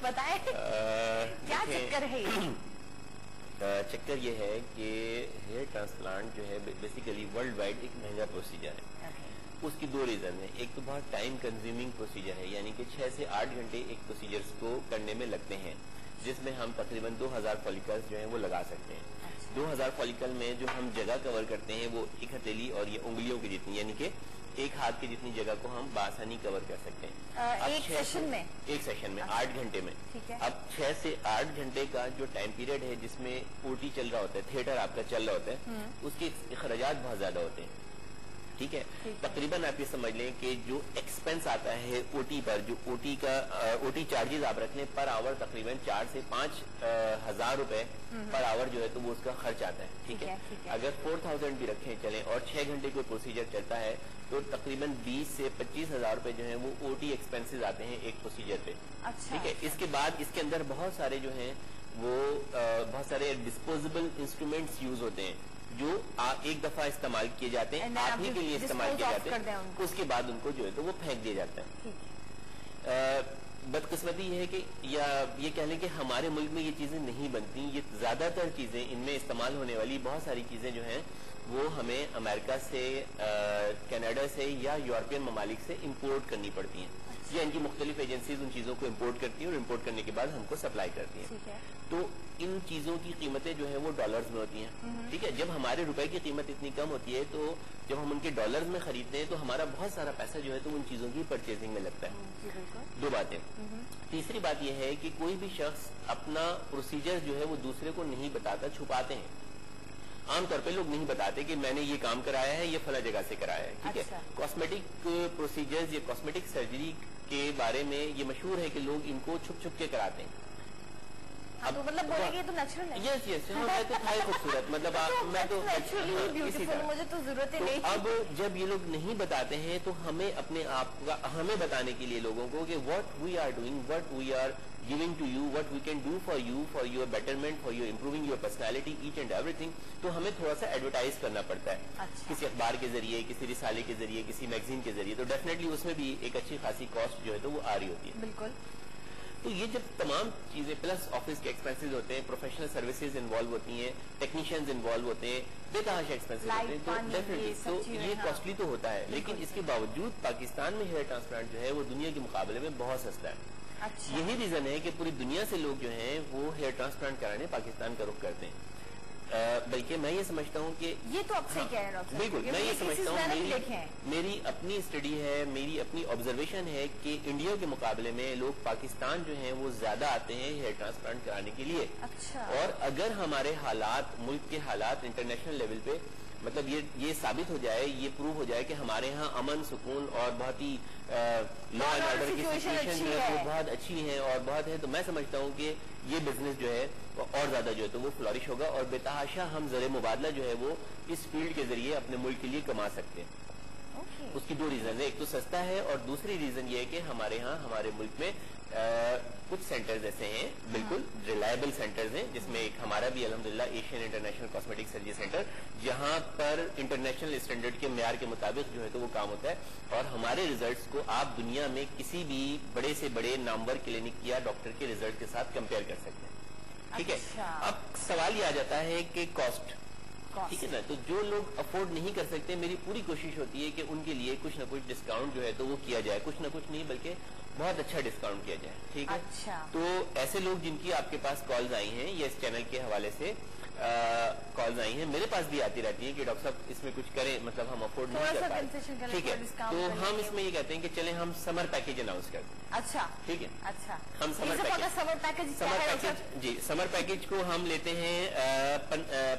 بتائیں کیا چکر ہے یہ؟ چکر یہ ہے کہ ہیئر ٹرانسپلانٹ جو ہے بیسیکلی ورلڈ وائڈ ایک مہنگا پروسیجر ہے. اس کی 2 ریزن ہیں. ایک تو بہت ٹائم کنزیومنگ پروسیجر ہے, یعنی کہ 6 سے 8 گھنٹے ایک پروسیجر کو کرنے میں لگتے ہیں, جس میں ہم تقریباً 2000 فالیکلز جو ہیں وہ لگا سکتے ہیں. 2000 فالیکل میں جو ہم جگہ کور کرتے ہیں وہ ایک ہتھیلی اور یہ انگلیوں کی جتنی, یعنی کہ ایک ہاتھ کی جتنی جگہ کو ہم بآسانی کور کر سکتے ہیں ایک سیشن میں 8 گھنٹے میں. اب 6 سے 8 گھنٹے کا جو ٹائم پیریڈ ہے جس میں او ٹی چل رہا ہوتا ہے, تھیٹر آپ کا چل رہا ہوتا ہے, اس کے اخراجات بہت زیادہ ہوتے ہیں. ٹھیک ہے, تقریباً آپ یہ سمجھ لیں کہ جو ایکسپینس آتا ہے او ٹی پر, جو او ٹی چارجز آپ رکھ لیں پر آور تقریباً 4 سے 5 ہزار روپے پر آور جو ہے تو وہ اس کا خرچ آتا ہے. ٹھیک ہے, اگر 4000 بھی رکھیں چلیں اور 6 گھنٹے کوئی پروسیجر چلتا ہے تو تقریباً 20 سے 25 ہزار روپے جو ہیں وہ او ٹی ایکسپینسز آتے ہیں ایک پروسیجر پہ. ٹھیک ہے, اس کے بعد اس کے اندر بہت سارے جو ہیں وہ بہت سارے ڈسپوزیبل انسٹرومینٹس یوز ہوتے ہیں جو ایک دفعہ استعمال کیے جاتے ہیں, آپ ہی کے لیے استعمال کیے جاتے ہیں, اس کے بعد ان کو جو ہے تو وہ پھینک دیا جاتا ہے. بدقسمتی یہ ہے کہ یا یہ کہہ لیں کہ ہمارے ملک میں یہ چیزیں نہیں بنتی. یہ زیادہ تر چیزیں ان میں استعمال ہونے والی بہت ساری چیزیں جو ہیں وہ ہمیں امریکہ سے, کینیڈا سے یا یورپین ممالک سے امپورٹ کرنی پڑتی ہیں, یا ان کی مختلف ایجنسیز ان چیزوں کو امپورٹ کرتی ہیں اور امپورٹ کرنے کے بعد ہم کو سپلائی کرتی ہیں. تو ان چیزوں کی قیمتیں جو ہیں وہ ڈالرز میں ہوتی ہیں. ٹھیک ہے, جب ہمارے روپے کی قیمت اتنی کم ہوتی ہے تو جب ہم ان کے ڈالرز میں خریدتے ہیں تو ہمارا بہت سارا پیسہ جو ہے تو ان چیزوں کی پرچیزنگ میں لگتا ہے. 2 باتیں. تیسری بات یہ ہے کہ کوئی بھی شخص اپنا پروسیجر جو ہے وہ دوسرے کو نہیں بتاتا, چھپاتے ہیں. عام طور پہ لوگ نہیں بتاتے کہ میں نے یہ کام کرایا ہے, یہ فلاں جگہ سے کرایا ہے. ٹھیک ہے, کاسمیٹک پروسیجرز یا کاسمیٹک سرجری کے بارے میں یہ مشہور ہے کہ لوگ ان کو چھپ چھپ کے کراتے ہیں. तो मतलब बोलेंगे तो नेचुरल है। यस यस, मैं तो था ही खूबसूरत, मतलब मैं तो नेचुरली ब्यूटीफुल, मुझे तो जरूरत ही नहीं। अब जब ये लोग नहीं बताते हैं तो हमें अपने आप का हमें बताने के लिए लोगों को कि what we are doing, what we are giving to you, what we can do for you, for your betterment, for your improving your personality, each and everything, तो हमें थोड़ा सा एडवर्टाइज करना पड़ता है। अच्छा। किसी अखबार के जरिए, किसी रिसाले के जरिए, किसी मैगजीन के जरिए, तो डेफिनेटली उसमें भी एक अच्छी खासी कॉस्ट जो है तो वो आ रही होती है। बिल्कुल। तो ये जब तमाम चीजें प्लस ऑफिस के एक्सपेंसेस होते हैं, प्रोफेशनल सर्विसेज इन्वॉल्व होती हैं, टेक्नीशियंस इन्वॉल्व होते हैं, बेतहाशा एक्सपेंसेस होते हैं, तो डेफिनेटली तो ये कॉस्टली तो होता है, लेकिन इसके बावजूद पाकिस्तान में हेयर ट्रांसप्लांट जो है वो दुनिया के मुकाबले में बहुत सस्ता है। अच्छा। यही रीजन है कि पूरी दुनिया से लोग जो हैं वो हेयर ट्रांसप्लांट कराने पाकिस्तान का रुख करते हैं। बल्कि मैं ये समझता हूँ कि ये तो आप सही कह रहे हैं डॉक्टर, बिल्कुल मैं ये समझता हूँ, मेरी अपनी स्टडी है, मेरी अपनी ऑब्जर्वेशन है कि इंडिया के मुकाबले में लोग पाकिस्तान जो हैं वो ज्यादा आते हैं हेयर ट्रांसप्लांट कराने के लिए। अच्छा। और अगर हमारे हालात, मुल्क के हालात इंटरनेशनल लेवल पे मतलब ये साबित हो जाए, ये प्रूव हो जाए कि हमारे यहाँ अमन सुकून और बहुत ही लॉ एंड ऑर्डर की सिचुएशन जो है वो बहुत अच्छी है और बहुत है, तो मैं समझता हूँ कि ये बिजनेस जो है और ज्यादा जो है तो वो फ्लॉरिश होगा और बेतहाशा हम ज़र मुबादला जो है वो इस फील्ड के जरिए अपने मुल्क के लिए कमा सकते हैं। उसकी दो रीजन है, एक तो सस्ता है और दूसरी रीजन ये है कि हमारे यहाँ हमारे मुल्क में कुछ सेंटर्स ऐसे हैं, बिल्कुल रिलायबल सेंटर्स हैं, जिसमें एक हमारा भी अल्हम्दुलिल्लाह Asian international cosmetic surgery centre, जहां पर इंटरनेशनल स्टैंडर्ड के म्यार के मुताबिक जो है तो वो काम होता है और हमारे रिजल्ट्स को आप दुनिया में किसी भी बड़े से बड़े नामवर क्लिनिक या डॉक्टर के रिजल्ट के साथ कंपेयर कर सकते हैं। ठीक है, अब सवाल ये आ जाता है कि कॉस्ट, ठीक है ना, तो जो लोग अफोर्ड नहीं कर सकते, मेरी पूरी कोशिश होती है कि उनके लिए कुछ ना कुछ डिस्काउंट जो है तो वो किया जाए, कुछ ना कुछ नहीं बल्कि बहुत अच्छा डिस्काउंट किया जाए। ठीक है। अच्छा। तो ऐसे लोग जिनकी आपके पास कॉल्स आई हैं या इस चैनल के हवाले से कॉल्स आई हैं, मेरे पास भी आती रहती है कि डॉक्टर साहब इसमें कुछ करें, मतलब हम अफोर्ड नहीं कर पाए। ठीक है, तो हम इसमें ये कहते हैं कि चले हम समर पैकेज अनाउंस कर दें। अच्छा, ठीक है। अच्छा, हम समर पैकेज जी समर पैकेज को हम लेते हैं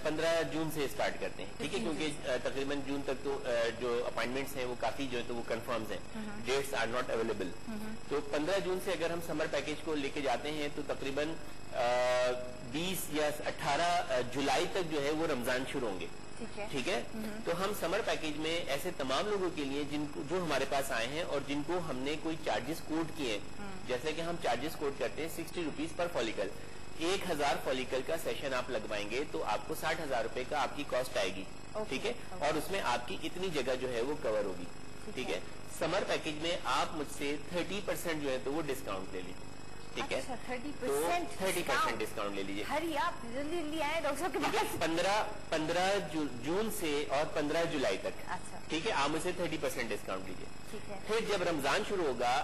15 जून से स्टार्ट करते हैं। ठीक है, क्योंकि तकरीबन जून तक तो जो अपॉइंटमेंट्स हैं वो काफी जो है तो वो कंफर्म्स हैं, डेट्स आर नॉट अवेलेबल। तो 15 जून से अगर हम समर पैकेज को लेके जाते हैं तो तकरीबन 20 या 18 जुलाई तक जो है वो रमजान शुरू होंगे। ठीक है, तो हम समर पैकेज में ऐसे तमाम लोगों के लिए जिनको जो हमारे पास आए हैं और जिनको हमने कोई चार्जेस कोट किए, जैसे कि हम चार्जेस कोट करते हैं 60 रुपीज पर फॉलिकल, 1000 फॉलिकल का सेशन आप लगवाएंगे तो आपको 60,000 रुपए का आपकी कॉस्ट आएगी। ठीक है, और उसमें आपकी इतनी जगह जो है वो कवर होगी। ठीक है, समर पैकेज में आप मुझसे 30% जो है तो वो डिस्काउंट ले लीजिए। ठीक है, अच्छा, 30% डिस्काउंट ले लीजिए। हरी आप जल्दी जल्दी आए डॉक्टर साहब के पास। 15 जून से और 15 जुलाई तक। अच्छा, ठीक है, आप मुझसे 30% डिस्काउंट लीजिए। ठीक है, फिर जब रमजान शुरू होगा,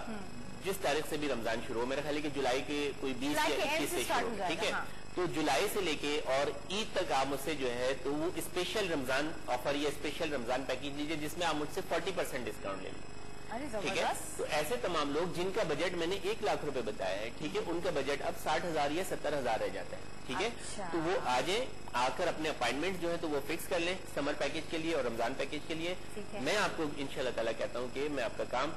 जिस तारीख से भी रमजान शुरू हो, मेरे ख्याल है कि जुलाई के कोई 20 या 21 से शुरू हो। ठीक है, तो जुलाई से लेके और ईद तक आप मुझसे जो है तो वो स्पेशल रमजान ऑफर या स्पेशल रमजान पैकेज लीजिए जिसमें आप मुझसे 40% डिस्काउंट ले लीजिए। ठीक है, तो ऐसे तमाम लोग जिनका बजट मैंने 1 लाख रुपए बताया है, ठीक है, उनका बजट अब 60,000 या 70,000 रह जाता है। ठीक है, अच्छा। तो वो आ जाए, आकर अपने अपॉइंटमेंट जो है तो वो फिक्स कर लें समर पैकेज के लिए और रमजान पैकेज के लिए। मैं आपको इंशाल्लाह ताला कहता हूँ कि मैं आपका काम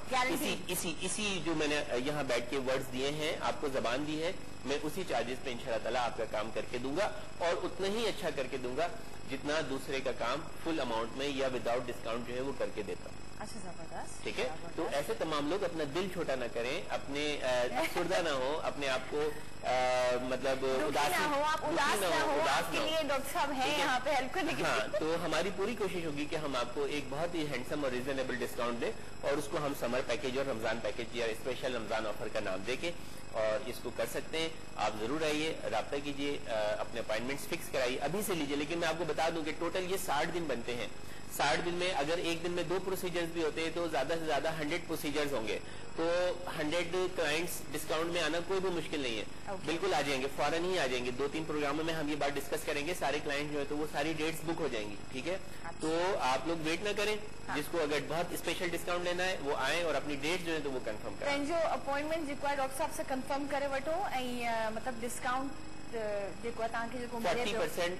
इसी जो मैंने यहाँ बैठ के वर्ड्स दिए हैं, आपको जबान दी है, मैं उसी चार्जेस पे इंशाल्लाह ताला आपका काम करके दूंगा और उतना ही अच्छा करके दूंगा जितना दूसरे का काम फुल अमाउंट में या विदाउट डिस्काउंट जो है वो करके देता हूँ। अच्छा, जबरदस्त। ठीक है, तो ऐसे तमाम लोग अपना दिल छोटा ना करें, अपने अफसरदा ना हो, अपने आप को मतलब उदास ना हो, आपके लिए डॉक्टर साहब हैं यहाँ पे हेल्प करने के लिए। हाँ, तो हमारी पूरी कोशिश होगी कि हम आपको एक बहुत ही हैंडसम और रीजनेबल डिस्काउंट दें और उसको हम समर पैकेज और रमजान पैकेज या स्पेशल रमजान ऑफर का नाम देके और इसको कर सकते हैं। आप जरूर आइए, राब्ता कीजिए, अपने अपॉइंटमेंट्स फिक्स कराइए, अभी से लीजिए। लेकिन मैं आपको बता दूं कि टोटल ये 60 दिन बनते हैं। 60 दिन में अगर एक दिन में 2 प्रोसीजर्स भी होते हैं तो ज्यादा से ज्यादा 100 प्रोसीजर्स होंगे, तो 100 क्लाइंट्स डिस्काउंट में आना कोई भी मुश्किल नहीं है। बिल्कुल आ जाएंगे, फौरन ही आ जाएंगे। 2-3 प्रोग्रामों में हम ये बात डिस्कस करेंगे, सारे क्लाइंट जो है तो वो सारी डेट्स बुक हो जाएंगी। ठीक है, तो आप लोग वेट ना करें, जिसको अगर बहुत स्पेशल डिस्काउंट लेना है वो आए और अपनी डेट जो है तो वो कंफर्म करें। जो अपॉइंटमेंट रिक्वायर डॉक्टर साहब से कंफर्म करे वठो, मतलब डिस्काउंट जेको आहे तव्हांखे जेको 40%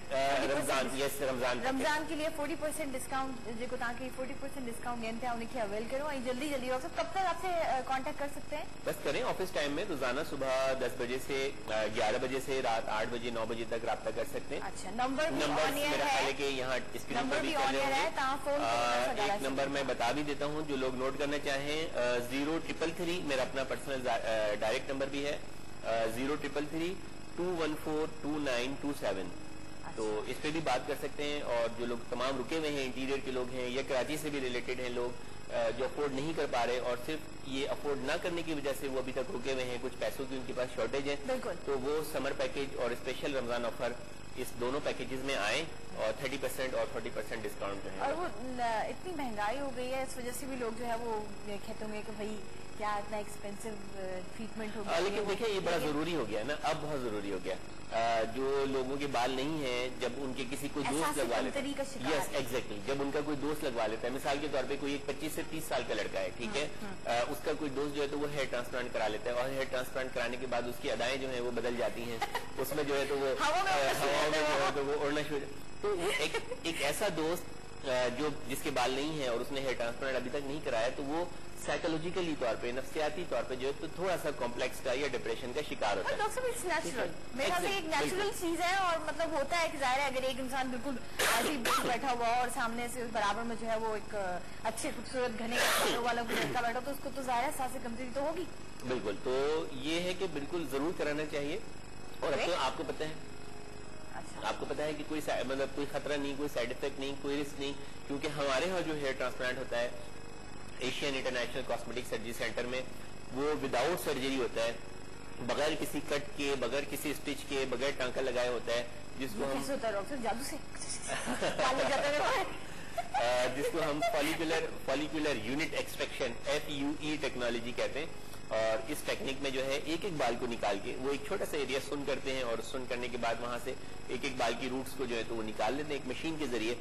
रमज़ान के लिए 40% डिस्काउंट जेको तव्हांखे 40% डिस्काउंट ॾियनि था उनखे अवेल करो ऐं जल्दी जल्दी डॉक्टर साहब कब तक आपसे कांटेक्ट कर सकते हैं? बस करें ऑफिस टाइम में रोजाना सुबह 10 बजे से 11 बजे से रात 8 बजे 9 बजे तक रब्ता कर सकते हैं। अच्छा, नंबर मेरा ख्याल है कि यहाँ स्क्रीन पर भी चल रहे हैं। एक नंबर मैं बता भी देता हूँ जो लोग नोट करना चाहें 0333 मेरा अपना पर्सनल डायरेक्ट नंबर भी है 0333 214 2927। तो इस पे भी बात कर सकते हैं। और जो लोग तमाम रुके हुए हैं इंटीरियर के लोग हैं या कराची से भी रिलेटेड हैं लोग जो अफोर्ड नहीं कर पा रहे और सिर्फ ये अफोर्ड ना करने की वजह से वो अभी तक रुके हुए हैं, कुछ पैसों की उनके पास शॉर्टेज है, तो वो समर पैकेज और स्पेशल रमजान ऑफर इस दोनों पैकेजेस में आए और 30% और 40% डिस्काउंट जो है। और वो इतनी महंगाई हो गई है इस वजह से भी लोग जो है वो कहते होंगे कि भाई क्या इतना एक्सपेंसिव ट्रीटमेंट हो गया। लेकिन देखिए ये बड़ा जरूरी हो गया ना, अब बहुत जरूरी हो गया। जो लोगों के बाल नहीं है जब उनके किसी कोई दोस्त लगवा लेता है, यस एग्जैक्टली, जब उनका कोई दोस्त लगवा लेता है, मिसाल के तौर पे कोई एक 25 से 30 साल का लड़का है, ठीक है, उसका कोई दोस्त जो है तो वो हेयर ट्रांसप्लांट करा लेता है और हेयर ट्रांसप्लांट कराने के बाद उसकी अदाएं जो है वो बदल जाती हैं, उसमें जो है तो वो हवा में जो है तो वो उड़ना शुरू, तो वो एक ऐसा दोस्त जो जिसके बाल नहीं है और उसने हेयर ट्रांसप्लांट अभी तक नहीं कराया, तो वो साइकोलॉजिकली तौर पे नफ्सियाती तौर पे जो है तो थोड़ा सा कॉम्प्लेक्स का या डिप्रेशन का शिकार होता है। डॉक्टर इट्स नेचुरल, मेरा से एक नेचुरल चीज है और मतलब होता है कि जाहिर है अगर एक इंसान बिल्कुल ऐसे बैठा हुआ और सामने से बराबर में जो है वो एक अच्छे खूबसूरत घने बालों वाला लड़का बैठा तो उसको तो जाहिर है सांसें कमजोरी तो होगी। बिल्कुल, तो ये है कि बिल्कुल जरूर कराना चाहिए। और अब तो आपको पता है, आपको पता है कि कोई मतलब कोई खतरा नहीं, कोई साइड इफेक्ट नहीं, कोई रिस्क नहीं, क्योंकि हमारे यहाँ जो हेयर ट्रांसप्लांट होता है Asian international cosmetic surgery centre में वो विदाउट सर्जरी होता है, बगैर किसी कट के, बगैर किसी स्टिच के, बगैर टांका लगाए होता है, जिसको हम जादू से जिसको हम follicular unit extraction FUE technology कहते हैं। और इस टेक्निक में जो है एक एक बाल को निकाल के वो एक छोटा सा एरिया सुन करते हैं और सुन करने के बाद वहां से एक एक बाल की रूट्स को जो है तो वो निकाल लेते हैं एक मशीन के जरिए,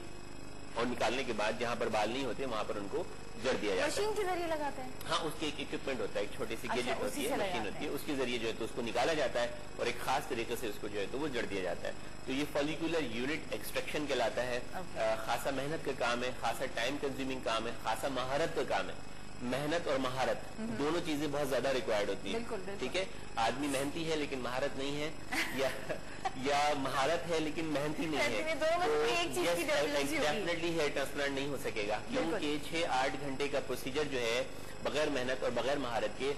और निकालने के बाद जहां पर बाल नहीं होते वहां पर उनको जड़ दिया जाता है। मशीन के जरिए लगाते हैं? हाँ, उसके एक इक्विपमेंट होता है, एक छोटी सी गैजेट होती है, मशीन होती है, उसके जरिए जो है तो उसको निकाला जाता है और एक खास तरीके से उसको जो है तो वो जड़ दिया जाता है। तो ये फॉलिकुलर यूनिट एक्सट्रैक्शन कहलाता है। खासा मेहनत का काम है, खासा टाइम कंज्यूमिंग काम है, खासा महारत का काम है। मेहनत और महारत दोनों चीजें बहुत ज्यादा रिक्वायर्ड होती है, ठीक है। आदमी मेहनती है लेकिन महारत नहीं है, या महारत है लेकिन मेहनती नहीं है, तो डेफिनेटली हेयर ट्रांसप्लांट नहीं हो सकेगा, क्योंकि 6-8 घंटे का प्रोसीजर जो है बगैर मेहनत और बगैर महारत के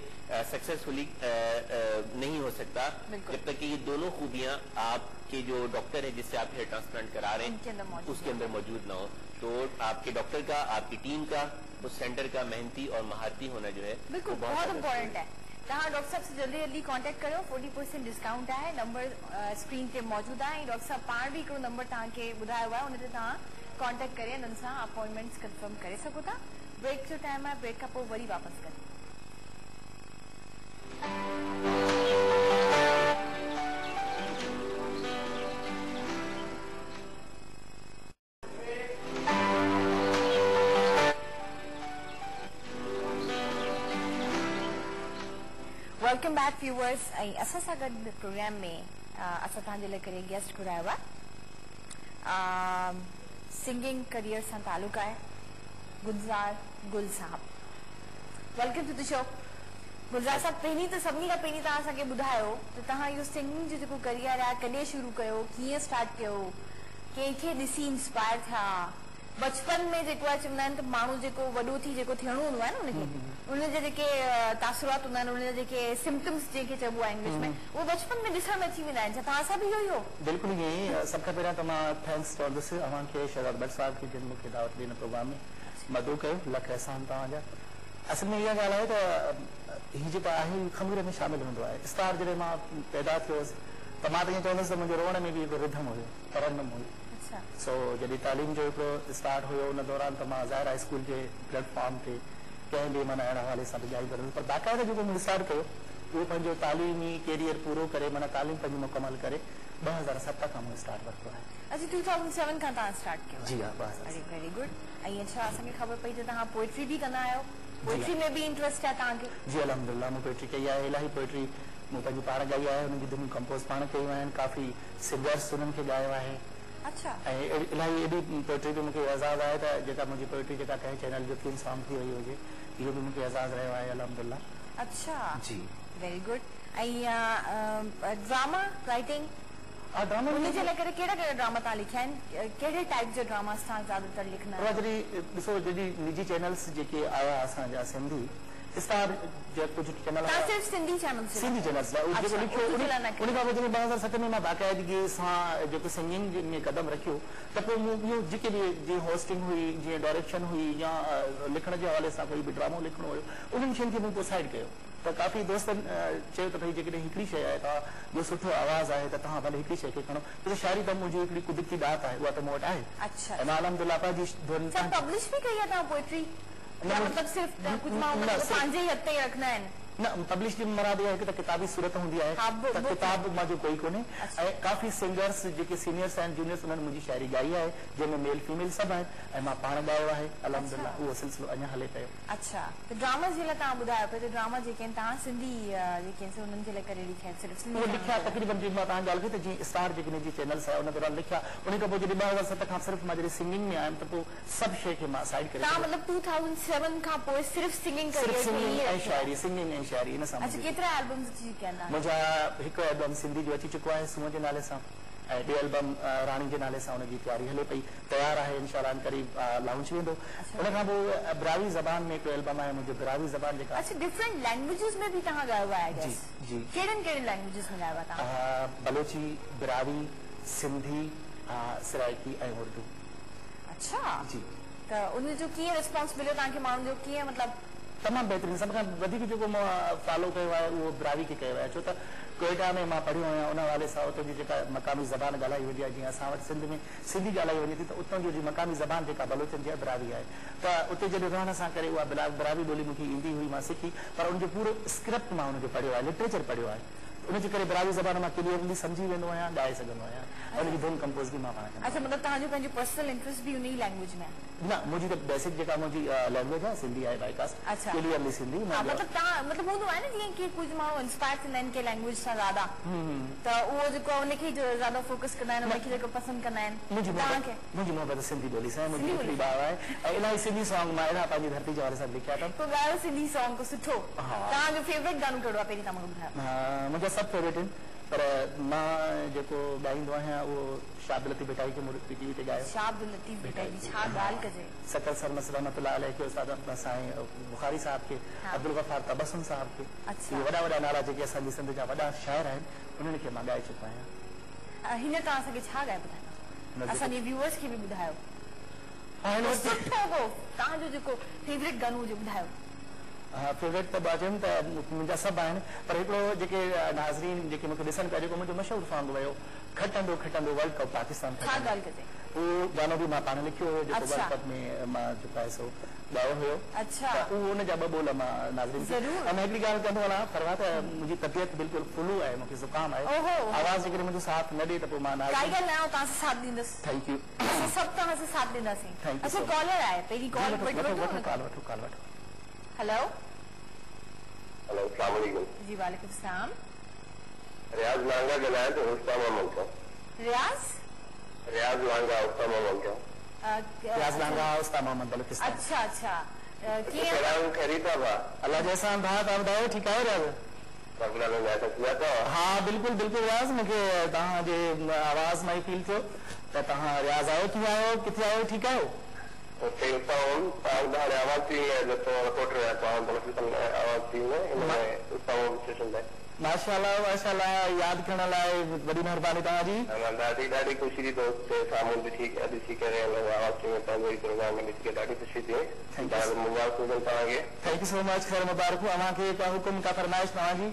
सक्सेसफुली नहीं हो सकता जब तक कि ये दोनों खूबियां आपके जो डॉक्टर है जिससे आप हेयर ट्रांसप्लांट करा रहे हैं उसके अंदर मौजूद ना हो। तो आपके डॉक्टर का, आपकी टीम का, उस सेंटर का मेहनती और महारती होना जो है बिल्कुल बहुत इम्पोर्टेंट है। तव्हां डॉक्टर साहब से जल्दी जल्दी कॉन्टेक्ट करो, 40% डिस्काउंट है, नंबर स्क्रीन ते मौजूद है। डॉक्टर साहब पाण भी हिकिड़ो नंबर तव्हांखे ॿुधायो आहे, उन ते तव्हां कॉन्टेक्ट करे उन्हनि सां अपॉइंटमेंट्स कंफर्म करे सघो था। ब्रेक जो टाइम है, ब्रेक खां पोइ वरी वापसि करें। Welcome back viewers. असां सां गॾु प्रोग्राम में असां तव्हांजे लाइ करे गेस्ट घुरायो आहे, सिंगिंग करियर सां ताल्लुक़ आहे गुलज़ार गुल साहब। Welcome to the show. Gulzar साहब, पहिरीं त सभिनी खां पहिरीं तव्हां असांखे ॿुधायो त तव्हां इहो सिंगिंग जो जेको करियर आहे कॾहिं शुरू कयो, कीअं स्टार्ट कयो, कंहिंखे ॾिसी इंस्पायर थिया? बचपन में जेको आहे चवंदा आहिनि त माण्हू जेको वॾो थी जेको थियणो हूंदो आहे न उनखे, उनजे जेके तासुरात हूंदा आहिनि, उनजा जेके सिम्टम्स जेके चइबो आहे इंग्लिश में, उहो बचपन में ॾिसण में अची वेंदा आहिनि। छा तव्हां सां बि इहो ई हो? बिल्कुलु ईअं ई। सभ खां पहिरियां त मां थैंक्स चवंदुसि अव्हांखे शहज़ाद भट्ट साहिब खे जिन मूंखे दावत ॾिनी प्रोग्राम में, मदो कयो, लख एहसान तव्हांजा। असल में इहा ॻाल्हि आहे त हीअ जेको आहे ख़मीर में शामिल हूंदो आहे। स्टार जॾहिं मां पैदा थियोसि त मां त ईअं चवंदुसि त मुंहिंजे रोअण में बि हिकिड़ो रिधम हुयो, तरन्नुम हुई। सो जॾहिं तालीम जो हिकिड़ो स्टार्ट हुयो उन दौरान त मां ज़ाहिर आहे स्कूल जे प्लेटफॉर्म ते कंहिं बि माना अहिड़े हवाले सां ॻाल्हि करूं, पर बाक़ाइदा जेको मूं स्टार्ट कयो उहो पंहिंजो तालीमी कैरियर पूरो करे, माना तालीम पंहिंजी मुकमल करे 2007 खां मूं स्टार्ट वरितो आहे। अच्छा, 2007 खां तव्हां स्टार्ट कयो? जी हा, वेरी गुड। ऐं अच्छा, असांखे ख़बर पई त तव्हां पोइट्री बि कंदा आहियो, पोइट्री में भी इंटरेस्ट है तव्हांखे? जी अल्हम्दुलिल्लाह, मूं पोइट्री कई आहे, इलाही पोइट्री मूं पंहिंजी पाण ॻाई आहे, हुननि जी धुन कंपोज़ पाण कयूं आहिनि, काफ़ी सिंगर्स उन्हनि खे ॻायो आहे अच्छा ऐं इलाही एॾी पोइट्री बि मूंखे एज़ाज़ आहे त जेका मुंहिंजी पोइट्री जेका कंहिं चैनल जो थीम सॉन्ग थी वई हुजे इहो बि मूंखे एज़ाज़ रहियो आहे अल्हम्दुलिल्लाह। अच्छा जी वेरी गुड। ऐं ड्रामा राइटिंग ड्रामा उनजे लाइ करे कहिड़ा कहिड़ा ड्रामा तव्हां लिखिया आहिनि, कहिड़े टाइप जा ड्रामास तव्हां ज़्यादातर लिखंदा आहियो? जॾहिं ॾिसो जॾहिं निजी चैनल्स जेके आया असांजा सिंधी स्टार जा कुझु चैनल तव्हां सिर्फ़ु सिंधी चैनल सिंधी चैनल्स जेको लिखियो उन खां पोइ जॾहिं 2007 में मां बाक़ाइदगी सां जेको सिंगिंग में कदम रखियो त पोइ मूं इहो जेके बि जीअं होस्टिंग हुई, जीअं डायरेक्शन हुई या लिखण जे हवाले सां कोई बि ड्रामो लिखणो हुयो, उन्हनि शयुनि खे मूं पोइ साइड कयो। त काफ़ी दोस्तनि चयो त भई जेकॾहिं हिकिड़ी शइ आहे तव्हां जो सुठो आवाज़ आहे त तव्हां भले हिकिड़ी शइ खे खणो, त शायरी त मुंहिंजी हिकिड़ी कुदरती ॾात आहे, उहा त मूं वटि आहे। अच्छा ऐं मां अल्हम्दुलिल्लाह पंहिंजी धुन पब्लिश भी कई है तव्हां पोएट्री या मतलब सिर्फ कुछ माण्हू पंहिंजे ई हथ ते रखंदा आहिनि? न पब्लिश जी मराद इहा आहे त किताबी सूरत हूंदी आहे त किताब मां जो कोई कोन्हे ऐं काफ़ी सिंगर्स जेके सीनियर्स आहिनि जूनियर्स उन्हनि मुंहिंजी शायरी ॻाई आहे जंहिंमें मेल फीमेल सभु आहिनि ऐं मां पाण ॻायो आहे अल्हम्दुलिल्लाह। उहो सिलसिलो अञा हले पियो। अच्छा त ड्रामा जे लाइ तव्हां ॿुधायो पिया त ड्रामा जेके आहिनि तव्हां सिंधी जेके आहिनि उन्हनि जे लाइ करे लिखिया आहिनि सिर्फ़ु उहो लिखिया तक़रीबन जीअं मां तव्हां ॻाल्हि कई त जीअं स्टार जेके निजी चैनल्स आहे उन दौरान लिखिया, उन खां पोइ जॾहिं 2007 खां सिर्फ़ु मां जॾहिं सिंगिंग में आयुमि त पोइ सभु शइ खे मां साइड करे तव्हां मतिलबु 2007 खां पोइ सिर्फ़ु सिंगिंग सिंगिंग ऐं शायरी सिंगिंग ऐं शायरी इन सां केतिरा एल्बम्स अची चुकिया आहिनि? मुंहिंजा हिकु एल्बम सिंधी जो अची चुको आहे सूंह जे नाले सां ऐं ॿियो एल्बम राणी जे नाले सां हुनजी तयारी हले पई, तयारु आहे इंशाअल्लाह करीब लॉन्च वेंदो। उन खां पोइ ब्रावी ज़बान में हिकु एल्बम आहे मुंहिंजो ब्रावी ज़बान जेका अच्छा डिफरेंट लैंग्वेजेस में भी तव्हां ॻायो आहे? जी जी कहिड़नि कहिड़नि लैंग्वेजेस में ॻायो आहे तव्हां? बलोची, ब्रावी, सिंधी, सराइकी ऐं उर्दू। अच्छा जी त उनजो कीअं रिस्पॉन्स मिलियो तव्हांखे माण्हुनि जो, कीअं मतिलबु? तमामु बहितरीनु, सभ खां वधीक जेको मां फॉलो कयो आहे उहो ब्रावी खे कयो आहे, छो त कोयटा में मां पढ़ियो आहियां, उन हवाले सां उतां जी जेका मक़ामी ज़बान ॻाल्हाई वेंदी आहे, जीअं असां वटि सिंध में सिंधी ॻाल्हाई वञे थी त उतां जी मक़ामी ज़बान जेका बलोचनि जी आहे ब्रावी आहे, त उते जॾहिं रहण सां करे उहा ब्रावी ॿोली मूंखे ईंदी हुई, मां सिखी, पर उनजो पूरो स्क्रिप्ट मां उनजो पढ़ियो आहे, लिटरेचर पढ़ियो आहे, उनजे करे ब्रावी ज़बान मां क्लियरली सम्झी वेंदो आहियां, ॻाए सघंदो आहियां, उनजी धुन कंपोज़ बि मां पाण कंदो आहियां। अच्छा मतिलबु तव्हांजो पंहिंजो पर्सनल इंटरेस्ट बि उन ई लैंग्वेज में आहे? न मुंहिंजी त बेसिक जेका मुंहिंजी लैंग्वेज आहे सिंधी आहे बाई कास्ट, अच्छा क्लियरली सिंधी। मतिलबु तव्हां मतिलबु हूंदो आहे न जीअं कि कुझु माण्हू इंस्पायर थींदा आहिनि के लैंग्वेज सां ज़्यादा, त उहो जेको उनखे ज़्यादा फोकस कंदा आहिनि, उनखे जेको पसंदि कंदा आहिनि। मुंहिंजी मोहबत सिंधी ॿोली सां, मुंहिंजी हिकिड़ी ॿार आहे ऐं इलाही सिंधी सॉन्ग मां अहिड़ा पंहिंजी धरती जे हवाले सां लिखिया अथनि। पोइ ॻायो सिंधी सॉन्ग को सुठो, तव्हांजो फेवरेट गानो कहिड़ो आहे पहिरीं तव्हां मूंखे ॿुधायो? मुंहिंजा सभु फेवरेट आहिनि, पर मां जेको ॻाईंदो आहियां उहो शाह अब्दुल लतीफ़ भिटाई खे मूं टीवी ते ॻायो। शाह अब्दुल लतीफ़ भिटाई जी छा ॻाल्हि कजे। सकल सरमस रहमतुल्लाह अलैह के उस्ताद साईं बुखारी साहब के, अब्दुल गफ़ार तबस्सुम साहब के, इहे वॾा वॾा नाला जेके असांजी सिंध जा वॾा शाइर आहिनि उन्हनि खे मां ॻाए चुको आहियां। हिन तव्हां असांखे छा ॻाए ॿुधायो, असांजे व्यूअर्स खे बि ॿुधायो सुठो को तव्हांजो जेको फेवरेट गानो हुजे ॿुधायो। फेवरेट त चयमि त मुंहिंजा सभु आहिनि, पर हिकिड़ो जेके नाज़रीन जेके मूंखे ॾिसनि पिया, जेको मुंहिंजो मशहूरु सॉन्ग वियो खटंदो खटंदो वर्ल्ड कप पाकिस्तान, छा ॻाल्हि कजे, उहो गानो बि मां पाण लिखियो हुयो, जेको वर्ल्ड कप में मां जेको आहे सो ॻायो हुयो। अच्छा उहो हुनजा ॿ ॿोल मां नाज़रीन खे। ऐं मां हिकिड़ी ॻाल्हि कंदो हलां फरवा त मुंहिंजी तबियत बिल्कुलु फ्लू आहे, मूंखे ज़ुकाम आहे, आवाज़ जेकॾहिं मुंहिंजो साथ न ॾे त पोइ मां काई ॻाल्हि न आहे, तव्हां साथ ॾींदसि। थैंक यू, असां सभु तव्हां सां साथ ॾींदासीं। अच्छा कॉलर आहे, पहिरीं कॉल वठो। हेलो हेलो अस्सलाम वालेकुम। जी वालेकुम सलाम। रियाज लांगा ॻाल्हायां थो उस्तामा मुल्क। रियाज लांगा उस्तामा मुल्क। रियाज लांगा उस्तामा मुल्क। अच्छा अच्छा कीअं ख़रीदाब आहे? अल्लाह जे एहसान भाउ, तव्हां ॿुधायो ठीकु आहियो रियाज? हा बिल्कुलु बिल्कुलु रियाज, मूंखे तव्हांजे आवाज़ मां ई फील थियो त तव्हां रियाज आहियो, कीअं आहियो, किथे आहियो, ठीकु आहियो? माशाअल्लाह माशाअल्लाह, यादि करण लाइ वॾी महिरबानी तव्हांजी। ॾाढी ॾाढी ख़ुशी थी दोस्त साम्हूं ॾिसी करे प्रोग्राम में ॾिसी करे ॾाढी ख़ुशी थी। मुबारक हुजनि तव्हांखे। थैंक यू सो मच, ख़ैर मुबारक हो। अव्हांखे का हुकुम का फरमाइश तव्हांजी?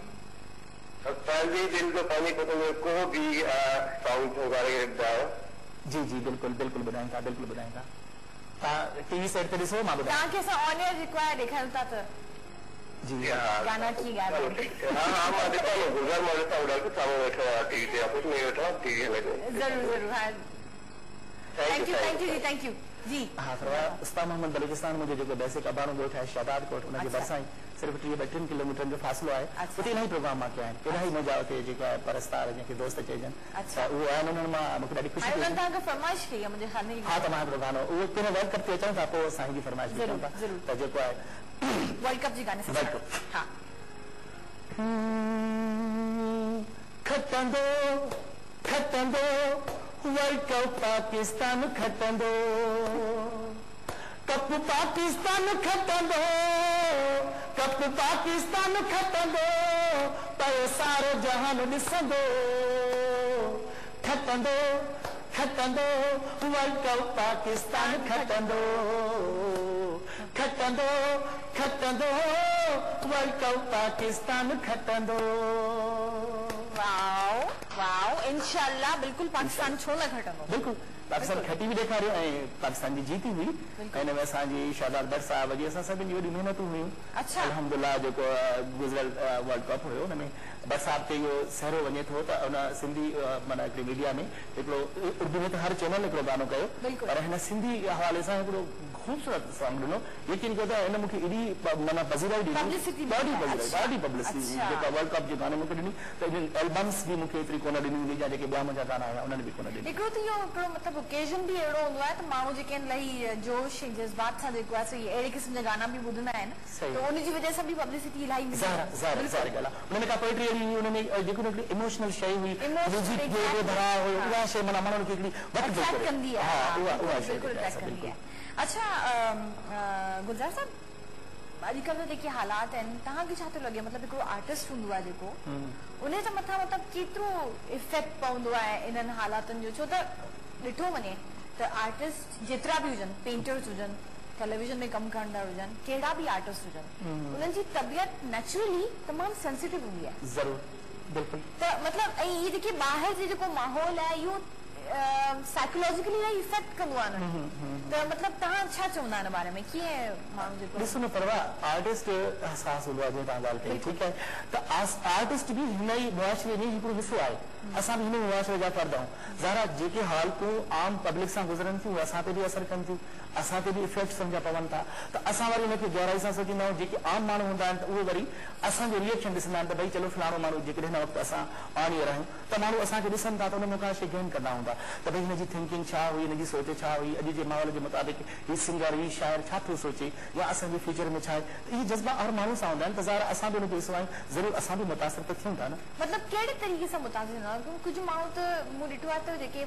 पंहिंजी दिलि जो पंहिंजी क़िस्म जो को बि सॉन्ग ॻाल्हाए ॿुधायो। जी जी बिल्कुलु बिल्कुलु ॿुधायूं था, बिल्कुलु ॿुधायूं था। तव्हां टीवी सेट ते ॾिसो, मां ॿुधायां तव्हांखे असां ऑन एयर रिक्वायर ॾेखारियूं था त जी गाना की ॻाल्हि। हा मां ॾिसां गुज़र मां ॾिसां डॉक्टर साम्हूं वेठो आहे टीवी ते, ऑफिस में वेठो आहे टीवी हले। ज़रूरु ज़रूरु। हा थैंक यू जी, थैंक यू। जी हाँ फरवा उस्ताद मोहम्मद बलूचिस्तान मुझे जो बेसिक अबानो ॻोठ आहे शहबाद कोट उनजे भरिसां ई सिर्फ़ु 30-32 किलोमीटर जो फ़ासिलो आहे उते इलाही प्रोग्राम मां कया आहिनि इलाही मज़ा उते जेका आहे परस्तार जंहिंखे दोस्त चइजनि त उहो आहिनि उन्हनि मां मूंखे ॾाढी ख़ुशी हाणे तव्हांखे फरमाइश कई आहे मुंहिंजे ख़्याल में हा त मां हिकिड़ो गानो उहो पहिरियों वर्ल्ड कप ते अचनि था पोइ साईं जी फरमाइश बि कयूं था त जेको आहे वर्ल्ड कप जे गाने वर्ल्ड कप हा खटंदो खटंदो वर्ल्ड कप पाकिस्तान खटंदो कप पाकिस्तान खटंदो कप पाकिस्तान खटंदो पर सारो जहान ॾिसंदो खटंदो खटंदो वर्ल्ड कप पाकिस्तान खटंदो खटंदो खटंदो वर्ल्ड कप पाकिस्तान खटंदो वाओ वाओ इंशाल्लाह बिल्कुल पाकिस्तान छो न खटंदो बिल्कुल पाकिस्तान खटी भी ॾेखारियो ऐं पाकिस्तान जी जीती हुई हिन में असांजी शादात भट्ट साहब जी असां सभिनी जी वॾी महिनतूं हुयूं अल्हम्दुलिल्लाह जेको गुज़िरियल वर्ल्ड कप हुयो हुन में भट्ट साहब ते इहो सहरो वञे थो त उन सिंधी माना हिकिड़ी मीडिया में हिकिड़ो उर्दू में त हर चैनल हिकिड़ो गानो कयो पर हिन सिंधी हवाले सां हिकिड़ो ख़ूबसूरत सॉन्ग ॾिनो यकीन कयो त हिन मूंखे एॾी माना पज़ीराई ॾिनी ॾाढी पब्लिसिटी जेका वर्ल्ड कप जे गाने मूंखे ॾिनी त इन्हनि एल्बम्स बि मूंखे एतिरी कोन ॾिनी हुई जा जेके ॿिया मुंहिंजा गाना हुया उन्हनि बि कोन ॾिनी हिकिड़ो त इहो हिकिड़ो मतिलबु ओकेजन बि अहिड़ो हूंदो आहे त माण्हू जेके आहिनि इलाही जोश ऐं जज़्बात सां जेको आहे सो अहिड़े क़िस्म जा गाना बि ॿुधंदा आहिनि त उनजी वजह सां बि पब्लिसिटी इलाही ॻाल्हि आहे उनमें का पोइट्री अहिड़ी हुई उनमें जेको हिकिड़ी इमोशनल शइ हुई म्यूज़िक जो भराव हुयो उहा शइ माना माण्हुनि खे हिकिड़ी अट्रैक्ट कंदी आहे हा उहा शइ बिल्कुलु अट्रैक्ट कंदी आहे अच्छा गुलज़ार साहब अॼुकल्ह जेके हालात आहिनि तव्हांखे छा थो लॻे मतिलबु हिकिड़ो आर्टिस्ट हूंदो आहे जेको उन जे मथां मतिलबु केतिरो इफेक्ट पवंदो आहे इन्हनि हालातुनि जो छो त ॾिठो वञे त आर्टिस्ट जेतिरा बि हुजनि पेंटर्स हुजनि टेलीविजन में कमु करणंदा हुजनि कहिड़ा बि आर्टिस्ट हुजनि उन्हनि जी तबियत नेचुरली तमामु सेंसिटिव हूंदी आहे ज़रूरु बिल्कुलु त मतिलबु ऐं इहे जेके ॿाहिरि जो जेको माहौल आहे इहो साइकोलॉजिकली इलाही इफेक्ट कंदो आहे त मतिलबु तव्हां छा चवंदा हिन बारे में कीअं माण्हू जेको ॾिसो न परवाह आर्टिस्ट एहसास हूंदो आहे जीअं तव्हां ॻाल्हि कई ठीकु आहे त आर्टिस्ट बि हिन ई मुआशरे में हिकिड़ो हिसो आहे असां बि हिन मुआशरे जा फ़र्द आहियूं ज़ारा जेके हालतूं आम पब्लिक सां गुज़रनि थियूं असां ते बि असरु कनि थियूं असां ते बि इफेक्ट सम्झा पवनि था त असां वरी हुनखे गहराई सां सोचींदा आहियूं जेके आम माण्हू हूंदा आहिनि त उहे वरी असांजो रिएक्शन ॾिसंदा आहिनि त भई चलो फलाणो माण्हू जेकॾहिं हिन वक़्तु असां ऑन ईयर आहियूं त माण्हू असांखे ॾिसनि था त उन में का शइ गेन कंदा हूंदा त भई हिनजी थिंकिंग छा हुई हिनजी सोच छा हुई अॼु जे माहौल जे मुताबिक़ हीउ सिंगर हीउ शाइर छा थो सोचे या असांजे फ्यूचर में छा आहे त इहे जज़्बा हर माण्हू सां हूंदा आहिनि त ज़ाहिर असां बि हुनखे ॾिसो आहियूं ज़रूरु असां बि मुतासिर त थियूं था न मतिलबु कहिड़े तरीक़े सां मुतासिर हूंदा आहिनि कुझु माण्हू त मूं ॾिठो आहे त जेके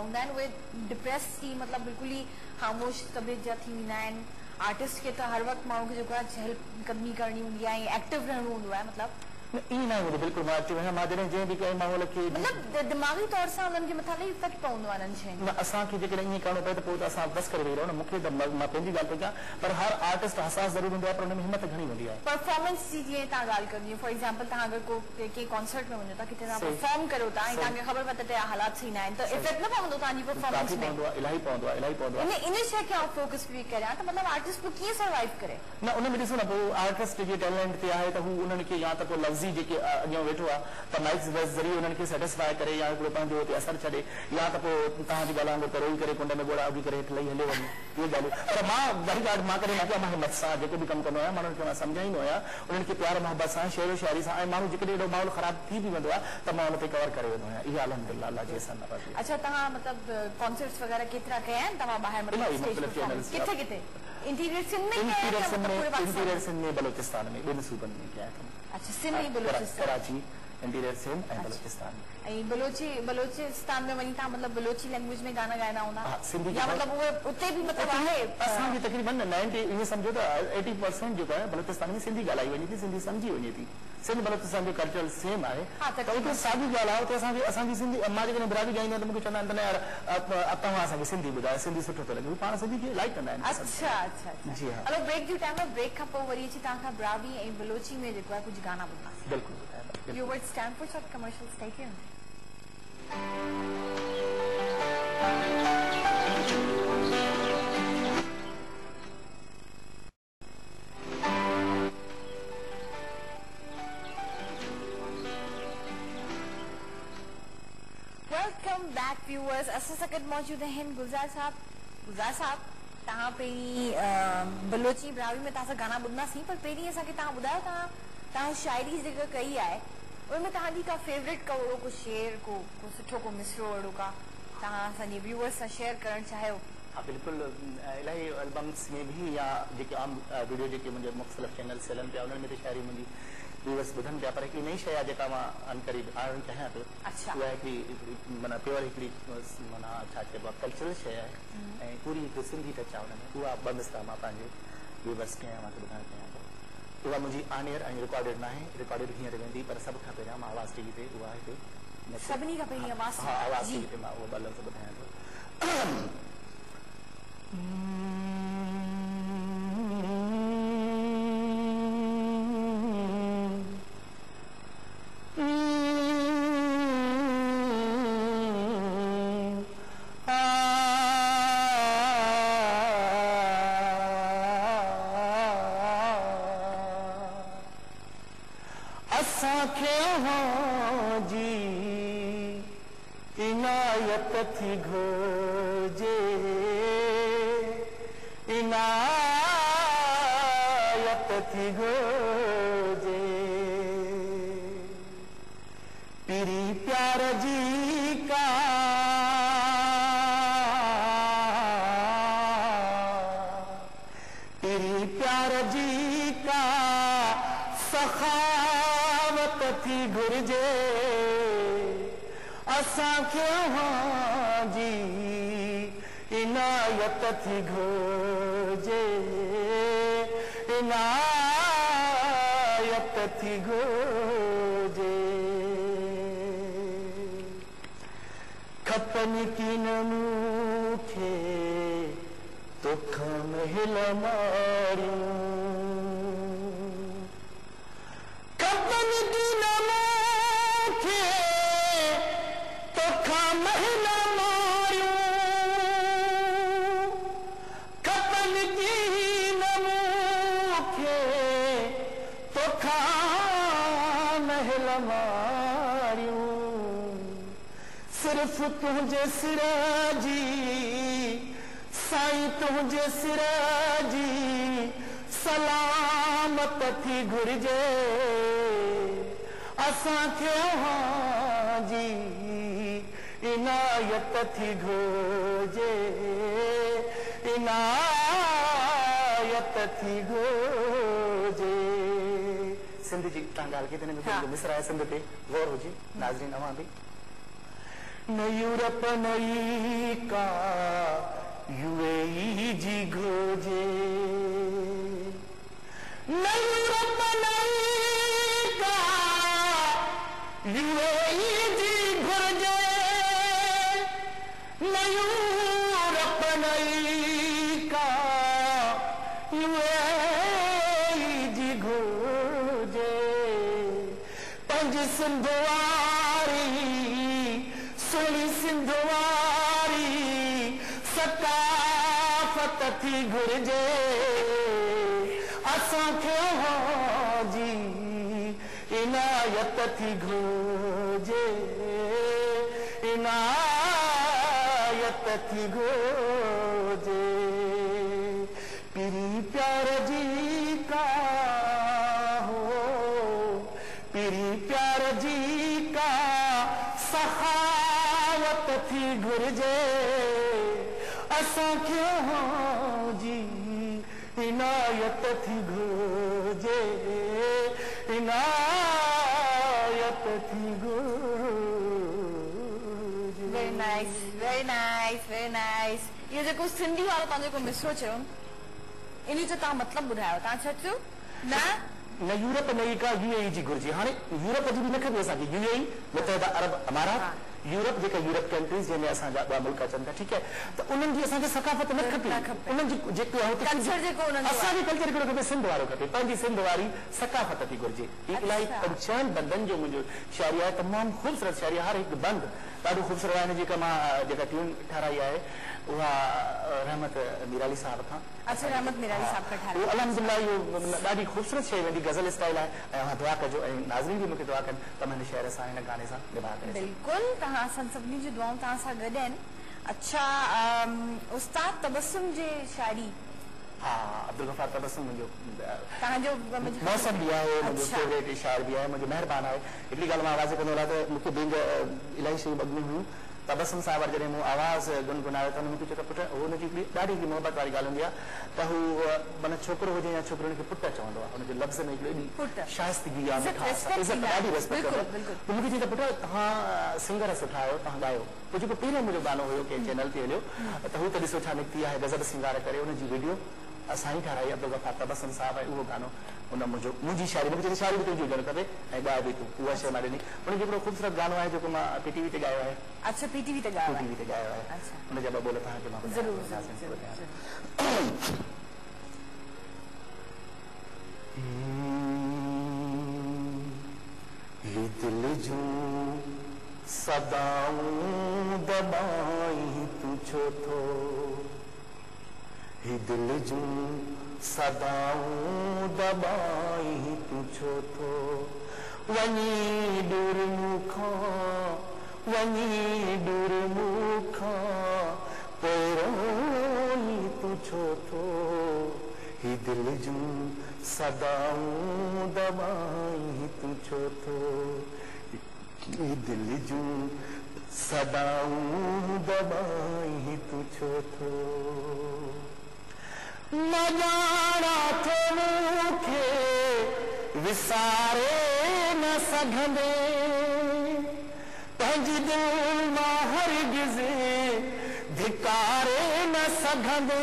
हूंदा आहिनि उहे डिप्रेस थी मतिलबु बिल्कुलु ई ख़ामोश तबियत जा थी वेंदा आहिनि आर्टिस्ट खे त हर वक़्तु माण्हू खे जेको आहे चहलकदमी करणी हूंदी आहे ऐं एक्टिव रहणो हूंदो आहे मतिलबु ईअं न हूंदो बिल्कुलु मां एक्टिव आहियां मां जॾहिं जंहिं बि कंहिं माहौल खे मतिलबु दिमाग़ी तौर सां उन्हनि जे मथां इलाही इफेक्ट पवंदो आहे इन्हनि शयुनि न असांखे जेकॾहिं ईअं करिणो पए त पोइ त असां बसि करे वेही रहो न मूंखे त मां पंहिंजी ॻाल्हि थो कयां पर हर आर्टिस्ट हसास ज़रूरु हूंदो आहे पर हुन में हिमत घणी हूंदी आहे परफॉर्मेंस जी जीअं तव्हां ॻाल्हि कयो फॉर एग्जाम्पल तव्हां अगरि को कंहिं कॉन्सर्ट में वञो था किथे तव्हां परफॉर्म करो था ऐं तव्हांखे ख़बर पए त हालात सही न आहिनि त इफेक्ट न पवंदो तव्हांजी परफॉर्मेंस में इलाही पवंदो आहे इन शइ खे आउं फोकस बि करियां त मतिलबु आर्टिस्ट पोइ कीअं सर्वाइव करे न उन में ॾिसो न पोइ आर्टिस्ट जे टैलेंट ते आहे त हू उन्हनि खे या त पोइ लफ़्ज़ी जेके अॻियां वेठो आहे त माइक्स बस ज़रिए उन्हनि खे सेटिस्फाई करे या हिकिड़ो पंहिंजो हुते असरु छॾे या त पोइ तव्हांजी ॻाल्हि वांगुरु त रोई करे कुंड में ॻोड़ा उगी करे लही हले वञे इहे ॻाल्हियूं पर मां वरी ॻाल्हि मां करे न कयां मां हिमत सां जेको बि कमु कंदो आहियां माण्हुनि खे मां सम्झाईंदो आहियां उन्हनि खे प्यार मोहबत सां शेरो शाइरी सां ऐं माण्हू जेकॾहिं एॾो माहौल ख़राब थी बि वेंदो आहे त मां हुन ते कवर करे वेंदो आहियां इहा अल्हम्दुलिल्लाह अल्लाह जे अहसान नवाज़ी अच्छा तव्हां मतिलबु कॉन्सर्ट्स वग़ैरह केतिरा कया आहिनि तव्हां ॿाहिरि किथे किथे इंटीरियर सिंध में बलोचिस्तान में ॿिनि सूबनि में कया अच्छा सिंध बलोचिस्तान कराची इंटीरियर सिंध ऐं बलोचिस्तान ऐं बलोचिस्तान में वञी तव्हां मतिलबु बलोची लैंग्वेज में गाना ॻाईंदा हूंदा सिंधी या मतिलबु उहे उते बि मतिलबु आहे असांजी तक़रीबन 90 ईअं सम्झो त 80% जेको आहे बलोचिस्तान में सिंधी ॻाल्हाई वञे थी सिंधी सम्झी वञे थी सिंध बलोचिस्तान जो कल्चर सेम आहे त उते साॻी ॻाल्हि आहे उते असांजी सिंधी मां जेकॾहिं बिरादरी ॻाईंदा आहिनि त मूंखे चवंदा आहिनि त न यार तव्हां असांखे सिंधी ॿुधायो सिंधी सुठो थो लॻे पाण सिंधी खे लाइक कंदा आहिनि अच्छा अच्छा जी हा हलो ब्रेक जो टाइम आहे ब्रेक खां पोइ वरी अची तव्हांखां ब्रावी ऐं बलोची में जेको आहे कुझु गाना ॿुधां बिल्कुलु Your words stand for short commercials. Stay tuned. Welcome back, viewers. असां सां गॾु मौजूद आहिनि गुलज़ार साहब गुज़ार साहब तव्हां पहिरीं बलोची ब्रावी में तव्हां सां गाना ॿुधंदासीं, पर पहिरीं असांखे तव्हां ॿुधायो तव्हां शाइरी जेका कई आहे उनमें तव्हांजी का फेवरेट का अहिड़ो को शेर को सुठो को मिसरो अहिड़ो का तव्हां असांजे व्यूअर्स सां शेयर करणु चाहियो? हाँ बिल्कुलु, इलाही एल्बम्स में भी या जेके आम वीडियो जेके मुंहिंजे मुख़्तलिफ़ चैनल्स हलनि पिया उन्हनि में त शाइरी मुंहिंजी व्यूअर्स ॿुधनि पिया, पर हिकिड़ी नई शइ आहे जेका मां अनकरीब आणणु चाहियां पियो। अच्छा। उहा हिकिड़ी माना प्योर हिकिड़ी माना छा चइबो आहे कल्चरल शइ आहे ऐं पूरी हिकु सिंधी टच आहे हुन में। उहा ॿ मिसरा मां पंहिंजे व्यूअर्स खे मांखे ॿुधाइणु चाहियां थो। उहा मुंहिंजी ऑन एयर ऐं रिकॉर्डेड न आहे, रिकॉर्डेड हींअर वेंदी, पर सभ खां पहिरियां मां आवाज़ टीवी ते उहा हिकु सभिनी खां पहिरीं आवाज़ हाँ आवाज़ टीवी ते मां उहो ॿ लफ़्ज़ ॿुधायां थो। असांखे जी इनायत थी घुर्जे, इनायत थी घुर्जे, पीरी प्यार जी का पीरी प्यार जी का सखावत थी घुर्जे, असांखे जी इनायत थी घुर्जे, इनायत थी घुर्जे, खपनि की न मूंखे तोखां महिल मारियूं, खपनि की न मूंखे तोखां महिल मारियूं, खपनि की न मूंखे तोखां महिल मारियूं, सिर्फ़ तुंहिंजे सिर जी साईं तुंहिंजे सिर जी सलामत थी घुर्जे, असांखे जी इनायत थी घुर्जे, इनायत थी घुर्जे। सिंध जी तव्हां ॻाल्हि कई त हिन में मिसरा आहे सिंध ते गौर हुजे नाज़रीन अवां बि। न यूरोप नई का यूएई जी घुर्जे, न यूरोप नई का यूएई जी घुर्जे, न यूरोप नई का यूएई जी घुर्जे, पंज सिंध वारी सोनी सिंध वारी सकाफत थी घुर्जे, असांखे जी इनायत थी घुर्जे, इनायत थी घुर्जे, पीरी प्यार जी का हो पीरी प्यार जी का सखावत थी घुर्जे, असांखे जी इनायत थी घुर्जे, इनायत थी घुर्जे। Very nice very nice very nice. इहो जेको सिंधी वारो तव्हां जेको मिसरो चयो इन जो तव्हां मतिलबु ॿुधायो, तव्हां छा चयो? न न यूरोप नई का यूएई जी घुर्जे, हाणे यूरोप जी बि न खपे असांखे, यूएई मुतहदा अरब अमारात यूरोप जेका यूरोप कंट्रीज़ जंहिंमें असांजा ॿ मुल्क अचनि था, ठीकु आहे, त उन्हनि जी असांखे सकाफ़त न खपे, उन्हनि जी जेको आहे कल्चर जेको उन्हनि जो असांखे कल्चर हिकिड़ो खपे, सिंध वारो खपे, पंहिंजी सिंध वारी सकाफ़त थी घुर्जे। इलाही पंचनि बंदनि जो मुंहिंजो शाइरी आहे, तमामु ख़ूबसूरत शाइरी, हर हिकु बंद ॾाढो ख़ूबसूरत आहे। जेका मां जेका ट्यून ठाराई आहे उहा रहमत मीराली साहब खां। अच्छा, रहमत मीराली साहब खां ठाराई। अल्हम्दुलिल्लाह इहो ॾाढी ख़ूबसूरत शइ वेंदी गज़ल स्टाइल आहे ऐं दुआ कजो ऐं नाज़रीन बि मूंखे दुआ कनि त मां हिन शहर सां हिन गाने सां निभा करे। बिल्कुलु, तव्हां असां सभिनी जी दुआऊं तव्हां सां गॾु आहिनि। अच्छा उस्ताद तबस्सुम जे शायरी हाँ अब्दुल गफ़ार तबस्सुम मुंहिंजो तव्हांजो मौसम भी आहे मुंहिंजो फेवरेट शायर भी आहे मुंहिंजो महिरबान आहे हिकिड़ी ॻाल्हि मां आवाज़ कंदो हलां त मूंखे ॿिनि इलाही शयूं अॻ में हुयूं तबस्सुम साहिब वटि जॾहिं मूं आवाज़ गुनगुनायो त मूंखे चयो त पुटु हुनजी हिकिड़ी ॾाढी हिकिड़ी मोहबत वारी ॻाल्हि हूंदी आहे त हू माना छोकिरो हुजे या छोकिरी हुनखे पुटु चवंदो आहे हुनजे लफ़्ज़ में हिकिड़ी शाइस्तगी आहे मिठास इज़त ॾाढी रिस्पेक्ट कंदो त मूंखे चई त पुटु तव्हां सिंगर सुठा आहियो तव्हां ॻायो पोइ जेको पहिरियों मुंहिंजो गानो हुयो कंहिं चैनल ते हलियो त हू त ॾिसो छा निकिती आहे गज़ब सिंगार करे हुनजी वीडियो असां ई ठाराई अब्दुल गफ़ार तबस्सुम साहिब आहे उहो गानो हुन मुंहिंजी शायरी मूंखे चई शायरी बि तुंहिंजी हुजणु खपे ऐं ॻाए बि तूं उहा शइ मां ॾिनी हुनजो हिकिड़ो ख़ूबसूरत गानो आहे जेको मां PTV ते ॻायो आहे अच्छा PTV ते ॻायो PTV ते ॻायो आहे हुनजा ॿ ॿोल तव्हांखे मां ज़रूरु दिल जूं सदाऊं दबाई तू छो थो दिल जूं सदाऊं दबाई तू छो थो वञी दूर मूंखां पोरोई तू छो थो दिल जूं सदाऊं दबाई तू छो थो दिल जूं सदाऊं दबाई तू छो थो न ॼाणा थो मूंखे विसारे न सघंदे पंहिंजी दिल मां हरगिज़ धिकारे न सघंदे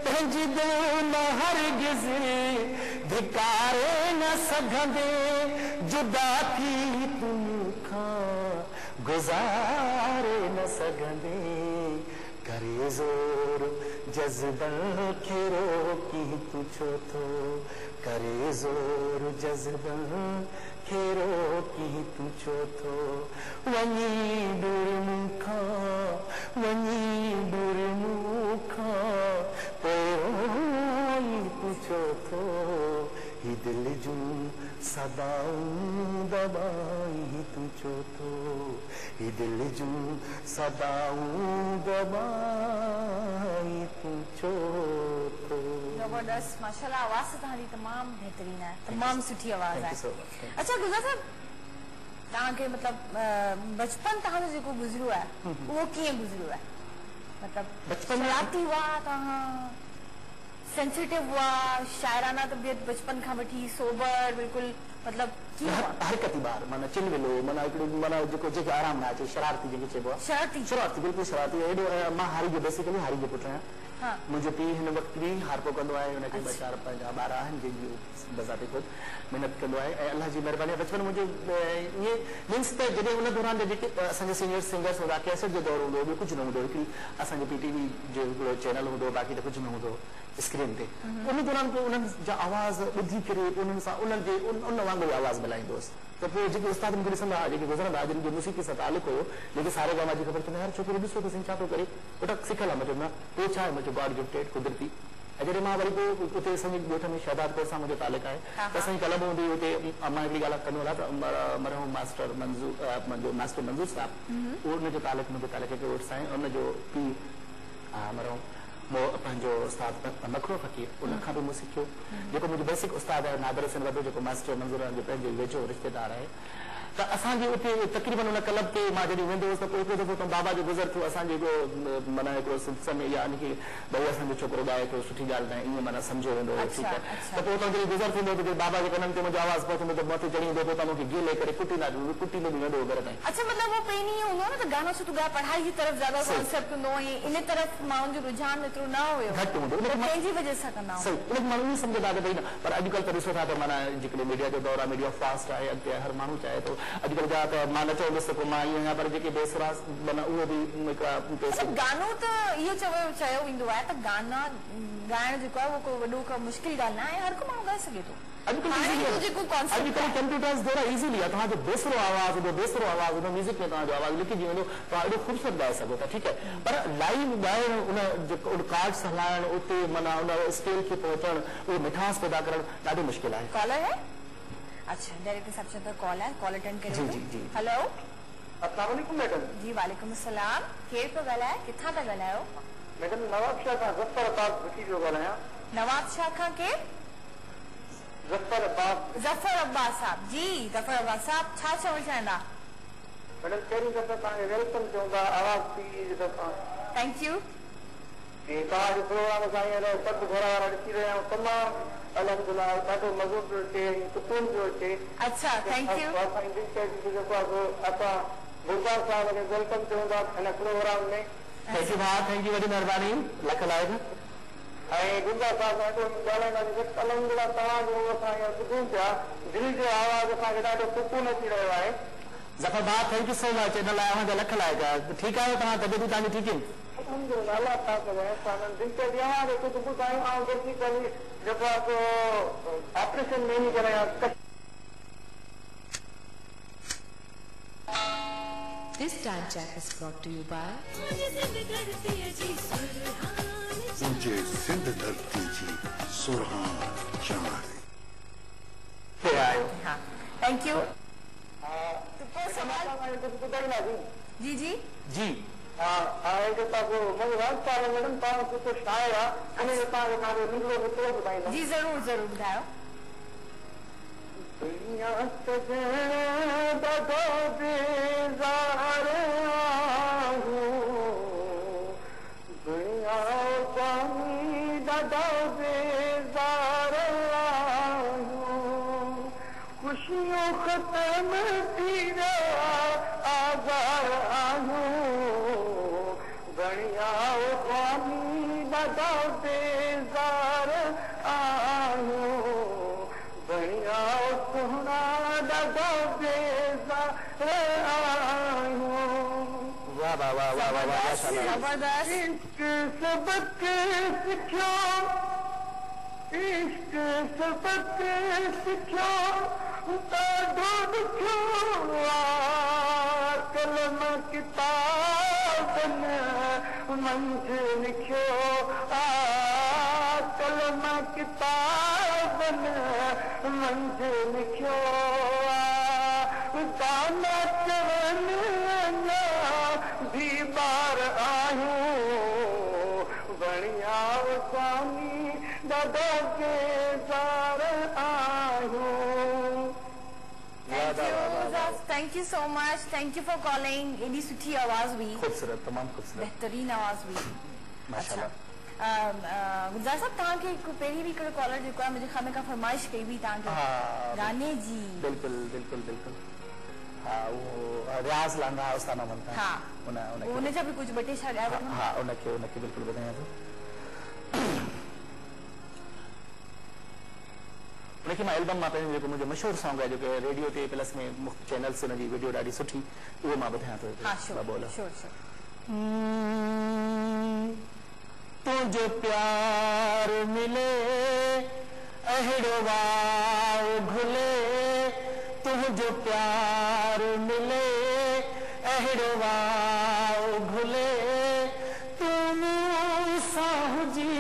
पंहिंजी दिल मां हरगिज़ धिकारे न सघंदे जुदा थी तूं मूंखां गुज़ारे न सघंदे करे ज़ोर जज़्बन खे रोकी तू छो थो करे ज़ोर जज़्बन खे रोकी तू छो थो वञी दूर मूंखां पोइ तू छो थो दिल जूं सदाऊं दबाई तू छो थो दिल जूं सदाऊं दबाई तू छो थो जबरदस्त माशाल्लाह आवाज़ तव्हांजी तमामु बहितरीन आहे तमामु सुठी आवाज़ आहे अच्छा गुज़र साहब तव्हांखे मतिलबु बचपन तव्हांजो जेको गुज़रियो आहे उहो कीअं गुज़रियो आहे मतिलबु शरारती हुआ तव्हां सेंसिटिव हुआ शायराना तबियत बचपन खां वठी सोबर बिल्कुलु मतिलबु हरकती ॿार माना चिलविलो माना हिकिड़ो माना जेके आराम न अचे शरारती जंहिंखे चइबो आहे शरारती बिल्कुलु शरारती हेॾो मां हारी जो बेसिकली हारी जो पुटु आहियां मुंहिंजो पीउ हिन वक़्तु बि हारपो कंदो आहे हुनखे 2-4 पंहिंजा ॿार आहिनि जंहिंजी बज़ाते ख़ुदि महिनत कंदो आहे ऐं अलाह जी महिरबानी बचपन मुंहिंजो ईअं मीन्स त जॾहिं उन दौरान जेके असांजे सीनियर सिंगर्स हूंदा कैसेट जो दौर हूंदो ॿियो कुझु न हूंदो हिकिड़ी असांजे PTV जो हिकिड़ो चैनल हूंदो बाक़ी त कुझु न हूंदो स्क्रीन ते उन दौरान पोइ उन्हनि जा आवाज़ ॿुधी करे उन्हनि सां उन्हनि जे उन वांगुरु आवाज़ मिलाईंदोसि त पोइ जेके उस्ताद मूंखे ॾिसंदा हुआ जेके गुज़रंदा जिन जो मूसीक़ी सां तालुक हुयो जेके सारे गामा जी ख़बर चवंदा हर छोकिरो ॾिसो त साईं छा थो करे पुटु सिखियल आहे मतिलबु न पोइ छा आहे मुंहिंजो गॉड गिफ्टेड कुदरती ऐं जॾहिं मां वरी पोइ उते असांजी ॻोठ में शहदाद कौर सां मुंहिंजो तालुक आहे त असांजी क्लब हूंदी हुई उते मां हिकिड़ी ॻाल्हि कंदो हलां त मरहूम मास्टर मंज़ूर साहिबु उहो उनजो तालुक मुंहिंजे तालुक खे उठ सां उनजो पीउ मरहूम पंहिंजो उस्ताद नखरो फ़कीर उन खां बि मूं सिखियो जेको मुंहिंजो बेसिक उस्ताद आहे नादर हुसैन वॾो जेको मास्टर मंज़ूर जो पंहिंजो वेझो रिश्तेदार आहे त असांजे उते तक़रीबन उन क्लब ते मां जॾहिं वेंदो हुउसि त पोइ हिकिड़ो दफ़ो बाबा जो गुज़र थियो असांजे माना हिकिड़ो समय यानी की भई असांजो छोकिरो ॻाए थो सुठी ॻाल्हि न आहे ईअं माना सम्झो वेंदो हुओ ठीकु आहे त पोइ उतां जॾहिं गुज़र थींदो त बाबा जे कननि ते मुंहिंजो आवाज़ पहुचंदो त मथे चढ़ी ईंदो पोइ तव्हां मूंखे गिले करे कुटींदो बि वेंदो घर ताईं अच्छा मतिलबु वो पहिरीं ईअं हूंदो न त गानो सुठो ॻाए पढ़ाई जी तरफ़ ज़्यादा कॉन्सेप्ट हूंदो ऐं इन तरफ़ माण्हुनि जो रुझान एतिरो न हुयो घटि हूंदो पंहिंजी वजह सां कंदा सही उनखे माण्हू ईअं सम्झंदा त भई न पर अॼुकल्ह त ॾिसो था त माना जेकॾहिं मीडिया जो दौरु आहे मीडिया फास्ट आहे अॻिते हर माण्हू चाहे थो अॼुकल्ह जा त मां न चवंदुसि त पोइ मां ईअं आहियां पर जेके बेसरास माना उहो बि हिकिड़ा गानो त इहो चयो वेंदो आहे त गाना ॻाइणु जेको आहे उहो को वॾो का मुश्किल ॻाल्हि न आहे हर को माण्हू ॻाए सघे थो अॼुकल्ह कंप्यूटर्स द्वारा इज़ीली आहे तव्हांजो बेसरो आवाज़ हूंदो म्यूज़िक में तव्हांजो आवाज़ लिखिजी वेंदो तव्हां एॾो ख़ूबसूरत ॻाए सघो था ठीकु आहे पर लाइव ॻाइणु उन जेको कार्ड्स हलाइणु उते माना उन स्टेज खे पहुचणु उहो मिठास पैदा करणु ॾाढो मुश्किल आहे कॉलर है अच्छा डायरेक्टर साहब से कॉल है कॉल अटेंड करें जी हेलो अस्सलाम वालेकुम मैडम। जी वालेकुम अस्सलाम। केर पियो ॻाल्हाए, किथां था ॻाल्हायो? मैडम नवाब शाह खां ज़फ़र अब्बास वठी पियो ॻाल्हायां। नवाब शाह खां केर? ज़फ़र अब्बास। ज़फ़र अब्बास साहब। जी ज़फ़र अब्बास साहब, छा चवणु चाहींदा? मैडम पहिरीं दफ़ा तव्हांखे वेलकम चवंदा, आवाज़ थी दफ़ा। Thank U. तव्हांजे प्रोग्राम सां हींअर सभु घर वारा ॾिसी रहिया आहियूं, तमामु अल्हम्दुलिल्लाह ॾाढो मज़ो पियो अचे, सुकून पियो अचे। अच्छा, थैंक यू। जेको आहे असां गुरदास साहब खे वेलकम चवंदा हिन प्रोग्राम में। थैंक यू भाउ, थैंक यू, वॾी महिरबानी, लख लाइक। ऐं गुरदास साहब सां ॻाल्हाईंदासीं, अल्हम्दुलिल्लाह तव्हांजो असां हींअर ॿुधूं पिया, दिलि जो आवाज़ असांखे ॾाढो सुकून अची रहियो आहे। ज़फ़र भाउ, थैंक यू सो मच, इन लाइ असांजा लख लाइक। ठीकु आहियो तव्हां? तबियतूं तव्हांजी ठीकु आहिनि? अल्हम्दुलिल्लाह, अल्लाह पाक जो एहसान आहे। दिलि ते ॾियां त कुझु ॿुधायूं ऐं बेसिकली जेको आहे सो ऑपरेशन में वञी करे This time check is brought to you by मुझे सिंध धरती जी सुरहान चाहे। हाँ, थैंक यू। कुझु ॿुधाईंदासीं। जी जी जी मैडम तव्हां कुझु शाइर आहे, इन तव्हांखे निकिरो थोरो ॿुधाईंदा। जी ज़रूर ज़रूर ॿुधायो। दुनिया सजण ॾाढो बेज़ार आहियूं, दुनिया पाणी ॾाढो बेज़ार आहियूं, ख़ुशियूं ख़तम थी विया आज़ार आहियूं, दुनिया पाणी ॾाढो बेज़ार आहियूं, दुनिया सोना ॾाढो बेज़ार आहियूं। वाह वाह वाह वाह वाह वाह, ज़बरदस्त। इश्क सबक सिखियो, इश्क सबक सिखियो, ॾाढो ॾुखियो आहे, कलम किताबनि मंझि लिखियो आहे, कलम किताबनि मंझि लिखियो आहे, गाना चवनि अञा भी ॿार आहियूं, बढ़िया स्वामी ॾाढो बेज़ार आहियूं। Thank you so much, thank U for calling. एॾी सुठी आवाज़ हुई, खूबसूरत, तमामु खूबसूरत, बहितरीन आवाज़ हुई। माशाल्लाह। गुलजार साहब, तव्हांखे हिकु पहिरीं बि हिकिड़ो कॉलर जेको आहे मुंहिंजे खामे खां फरमाइश कई हुई तव्हांखे गाने जी। बिल्कुलु बिल्कुलु बिल्कुलु। हाँ, वो रियाज़ लांगा उस्ताद मोहम्मद खान। हाँ, उन जा बि कुझु ॿ टे शा ॻाए वठो। हाँ, उनखे बिल्कुलु ॿुधायां थो। उनखे मां एल्बम मां पंहिंजो जेको मुंहिंजो मशहूरु सॉन्ग आहे जेको रेडियो ते प्लस में मुख्त चैनल से हुनजी वीडियो ॾाढी सुठी, उहो मां ॿुधायां थो। हाँ, श्योर श्योर। तुझो प्यार मिले अहिड़ो वाओ घुले, तुझो प्यार मिले अहिड़ो वाओ घुले, तुम साहुजी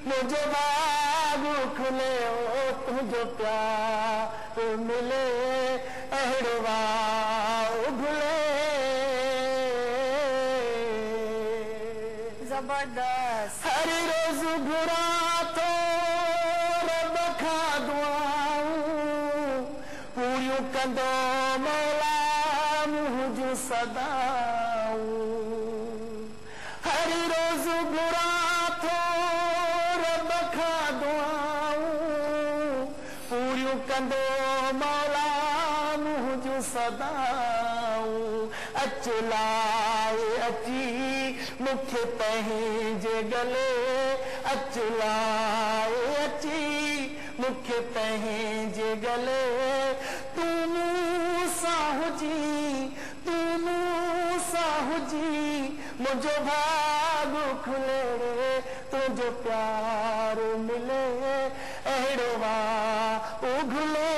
मुझे बाग खुले, ओ तुझो प्यार मिले अहिड़ो वाओ घुले। जबरदस्त। हर रोज़ घुरा थो रब खां दुआऊं, पूरियूं कंदो मौला मुंहिंजूं सदाऊं, हर रोज़ घुरा थो रब खां दुआऊं, पूरियूं कंदो मौला मुंहिंजूं सदाऊं, अच लाए अची मूंखे पंहिंजे गले, अच लाए अची मूंखे पंहिंजे गले, तूं मूं सां हुजी मुंहिंजो भाग खुले, तुंहिंजो प्यार मिले अहिड़ो वाओ घुले,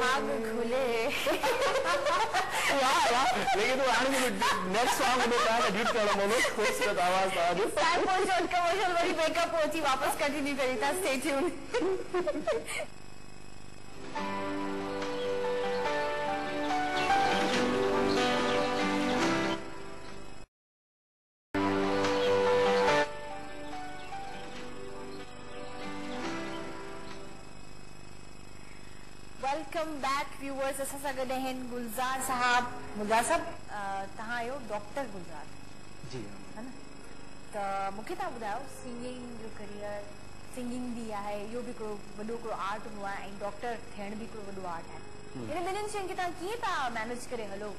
भाग खुले। लेकिन वो आने में नेक्स्ट सॉन्ग में कहा एडिट करना मोनो खूबसूरत आवाज आ रही टाइम पहुंचो कमर्शियल वाली ब्रेकअप पहुंची वापस कंटिन्यू करी था, stay tune. Welcome back viewers असां सां गॾु आहिनि गुलज़ार साहब तव्हां आहियो डॉक्टर गुलज़ार जी है न त मूंखे तव्हां ॿुधायो सिंगिंग जो करियर सिंगिंग भी आहे इहो बि हिकिड़ो वॾो हिकिड़ो आर्ट हूंदो आहे ऐं डॉक्टर थियण बि हिकिड़ो वॾो आर्ट आहे इन ॿिन्हिनि शयुनि खे तव्हां कीअं था मैनेज करे हलो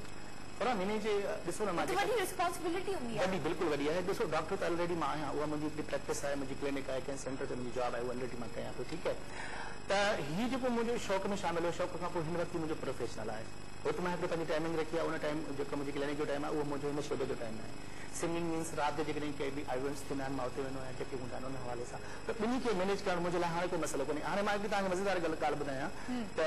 पर हिन जे ॾिसो न मां वॾी रिस्पॉन्सिबिलिटी हूंदी आहे वॾी बिल्कुलु वॾी आहे ॾिसो डॉक्टर त ऑलरेडी मां आहियां उहा मुंहिंजी हिकिड़ी प्रैक्टिस आहे मुंहिंजी क्लिनिक आहे कंहिं सेंटर ते मुंहिंजी जॉब आहे उहा ऑलरेडी मां कयां थो ठीकु आहे त हीअ जेको मुंहिंजो शौक़ में शामिल हो शौक़ खां पोइ हिन वक़्तु मुंहिंजो प्रोफेशनल आहे हो त मां हिकिड़ो पंहिंजी टाइमिंग रखी आहे उन टाइम जेको मुंहिंजी क्लिनिक जो टाइम आहे उहो मुंहिंजो हिन शोबे जो टाइम आहे सिंगिंग मीन्स राति जो जेकॾहिं कंहिं बि इवेंट्स थींदा आहिनि मां उते वेंदो आहियां जेके हूंदा आहिनि उन हवाले सां त ॿिन्ही खे मैनेज करणु मुंहिंजे लाइ हाणे कोई मसइलो कोन्हे हाणे मां हिकिड़ी तव्हांखे मज़ेदार ॻाल्हि ॿुधायां त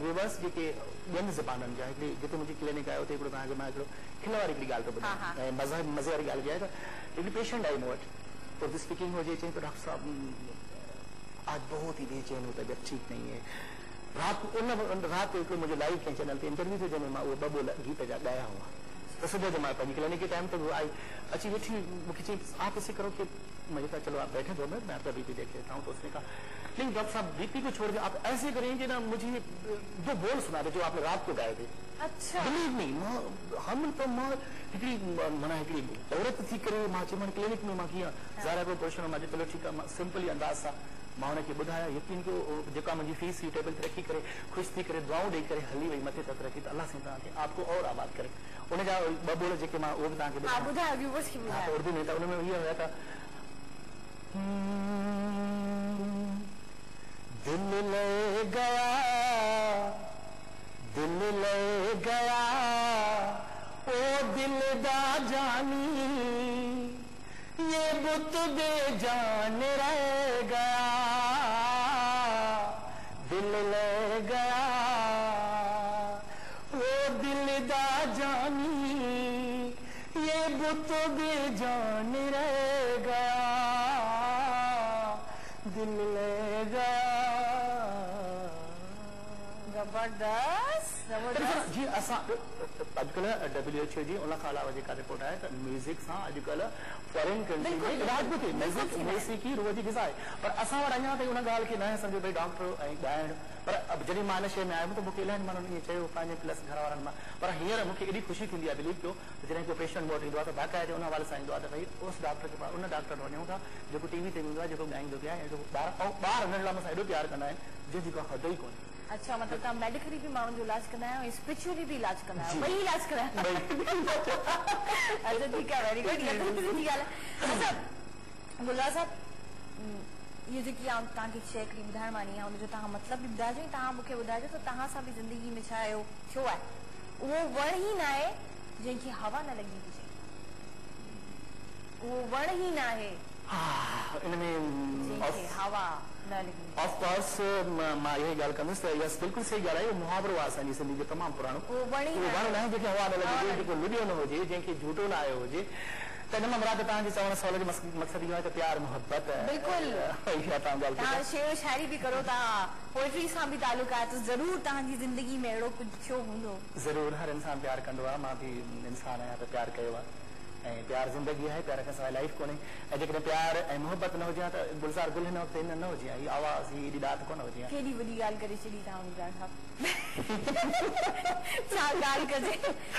व्यूअर्स जेके ॿियनि ज़बाननि जा हिकिड़ी जिते मुंहिंजी क्लिनिक आहे उते हिकिड़ो तव्हांखे मां हिकिड़ो खिल वारी हिकिड़ी ॻाल्हि थो ॿुधायां ऐं मज़े वारी ॻाल्हि बि आहे त हिकिड़ी पेशेंट आई मूं वटि उर्दू स्पीकिंग हुजे चई तो डॉक्टर साहब आज बहुत ही बेचैन हूं तबियत ठीक नहीं है रात को हिकिड़ो मुंहिंजो लाइव कंहिं चैनल ते इंटरव्यू थियो जंहिंमें मां उहे ॿ ॿोल गीत जा ॻाया हुआ तो सुबह जो मैं पंहिंजी क्लिनिक के टाइम पे वो आई अच्छी बैठी मुझे चाहिए आप ऐसे करो कि मुझे कहा चलो आप बैठे 2 मिनट मैं आपका बीपी देख लेता हूँ तो उसने कहा नहीं डॉक्टर साहब बीपी को छोड़ के आप ऐसे करेंगे ना मुझे 2 बोल सुना दे जो आपने रात को गाए थे अच्छा बिलीव मी हम तो मां हिकिड़ी माना हिकिड़ी औरत थी करे मां चयोमांनि क्लिनिक में मां कीअं ज़ाहिर कोई क्वेश्चन मां चयो चलो ठीकु आहे मां सिंपली अंदाज़ सां मां हुनखे ॿुधाया यकीन कयो जेका मुंहिंजी फीस हुई टेबल ते रखी करे ख़ुशि थी करे दुआऊं ॾेई करे हली वई मथे तक रखी त अल्लाह साईं तव्हांखे आपको और आबाद करे उनजा 2 बोल जेके मां उहे बि तव्हांखे ॿुधाया उर्दू में त उनमें इहो हुया त दिल ले गया ओ दिल दा जानी ये बुत बेजान रह गया दिल ले गया ओ दिल दा जानी ये बुत बेजान रह गया दिल ले गया जबरदस्त जी असां अॼुकल्ह WHO जी उन खां अलावा जेका रिपोर्ट आहे त म्यूज़िक सां अॼुकल्ह फॉरेन कंट्री में इलाज बि थिए म्यूज़िक ही रोज़ जी ग़िज़ा आहे पर असां वटि अञा ताईं उन ॻाल्हि खे न सम्झो भई डॉक्टर ऐं ॻाइणु पर जॾहिं मां हिन शइ में आयुमि त मूंखे इलाही माण्हुनि ईअं चयो पंहिंजे प्लस घर वारनि मां पर हींअर मूंखे एॾी ख़ुशी थींदी आहे बिलीव कयो त जॾहिं कोई पेशेंट वटि ईंदो आहे त बाक़ाइदे उन हवाले सां ईंदो आहे त भई उस डॉक्टर के पास उन डॉक्टर वटि वञूं था जेको टीवी ते ईंदो आहे जेको ॻाईंदो बि आहे ऐं जेको ॿार नंढड़ा मूंसां एॾो प्यार कंदा आहिनि जंहिंजी का हद ई कोन्हे अच्छा मतलब तव्हां मेडिकली भी माण्हुनि जो इलाज कंदा आहियो ऐं स्पिरिचुअली भी इलाज कंदा आहियो ॿई इलाज कंदा आहियो अच्छा ठीकु आहे वेरी गुड सुठी ॻाल्हि आहे अच्छा गुलज़ार साहब इहो जेकी तव्हांखे शइ हिकिड़ी ॿुधाइण वारी आहे हुनजो तव्हां मतिलबु बि ॿुधाइजो ऐं तव्हां मूंखे ॿुधाइजो त तव्हां सां बि ज़िंदगी में छा आयो थियो आहे उहो वण ई न आहे जंहिंखे हवा न लॻी हुजे उहो वण ई न आहे जंहिंखे हवा न लॻी ऑफ कोर्स मां इहा ॻाल्हि कंदुसि त यस बिल्कुलु सही ॻाल्हि आहे इहो मुहावरो आहे असांजी सिंधी जो तमामु पुराणो उहो वण न आहे जंहिंखे हवा न लॻी हुजे जेको लुॾियो न हुजे जंहिंखे झूठो न आयो हुजे त हिन मां मुराद तव्हांजे चवण सवाल जो मक़सदु इहो आहे त प्यार मुहबत तव्हां शेर शाइरी बि करो तव्हां पोइट्री सां बि तालुक आहे त ज़रूरु तव्हांजी ज़िंदगी में अहिड़ो कुझु थियो हूंदो ज़रूरु हर इंसान प्यार कंदो आहे मां बि इंसान आहियां त प्यार कयो आहे ऐं प्यार ज़िंदगी आहे प्यार खां सवाइ लाइफ कोन्हे ऐं जेकॾहिं प्यार ऐं मुहबत न हुजे त गुलज़ार गुल हिन वक़्तु न हुजे हीअ आवाज़ ही एॾी ॾात कोन हुजे केॾी वॾी ॻाल्हि करे छॾी तव्हां गुलज़ार साहब छा ॻाल्हि कजे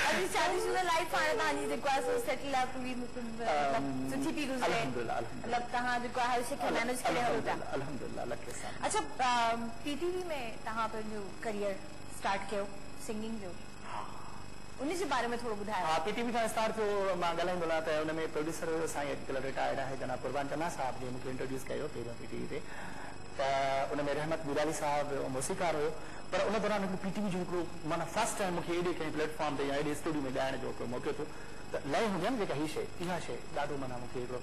अॼु शादीशुदा लाइफ हाणे तव्हांजी जेको आहे सो सेटल आहे पूरी सुठी थी गुज़रे मतिलबु तव्हां जेको आहे हर शइ खे मैनेज करे हलो था अल्हम्दुलिल्लाह अच्छा PTV में तव्हां पंहिंजो करियर स्टार्ट कयो सिंगिंग जो उन जे बारे में थोरो ॿुधायो हा PTV खां स्टार्ट थियो मां ॻाल्हाईंदो आहियां त हुन में प्रोड्यूसर साईं अॼुकल्ह रिटायर्ड आहे जनाब कुर्बान चन्ना साहब जे मूंखे इंट्रोड्यूस कयो पहिरियों PTV ते त उन में रहमत मीराली साहब मौसीकार हुयो पर उन दौरान हिकिड़ो PTV जो हिकिड़ो माना फर्स्ट टाइम मूंखे एॾे कंहिं प्लेटफॉर्म ते या एॾे स्टूडियो में ॻाइण जो हिकिड़ो मौक़ो थियो त लय हुजे न जेका हीअ शइ इहा शइ ॾाढो माना मूंखे हिकिड़ो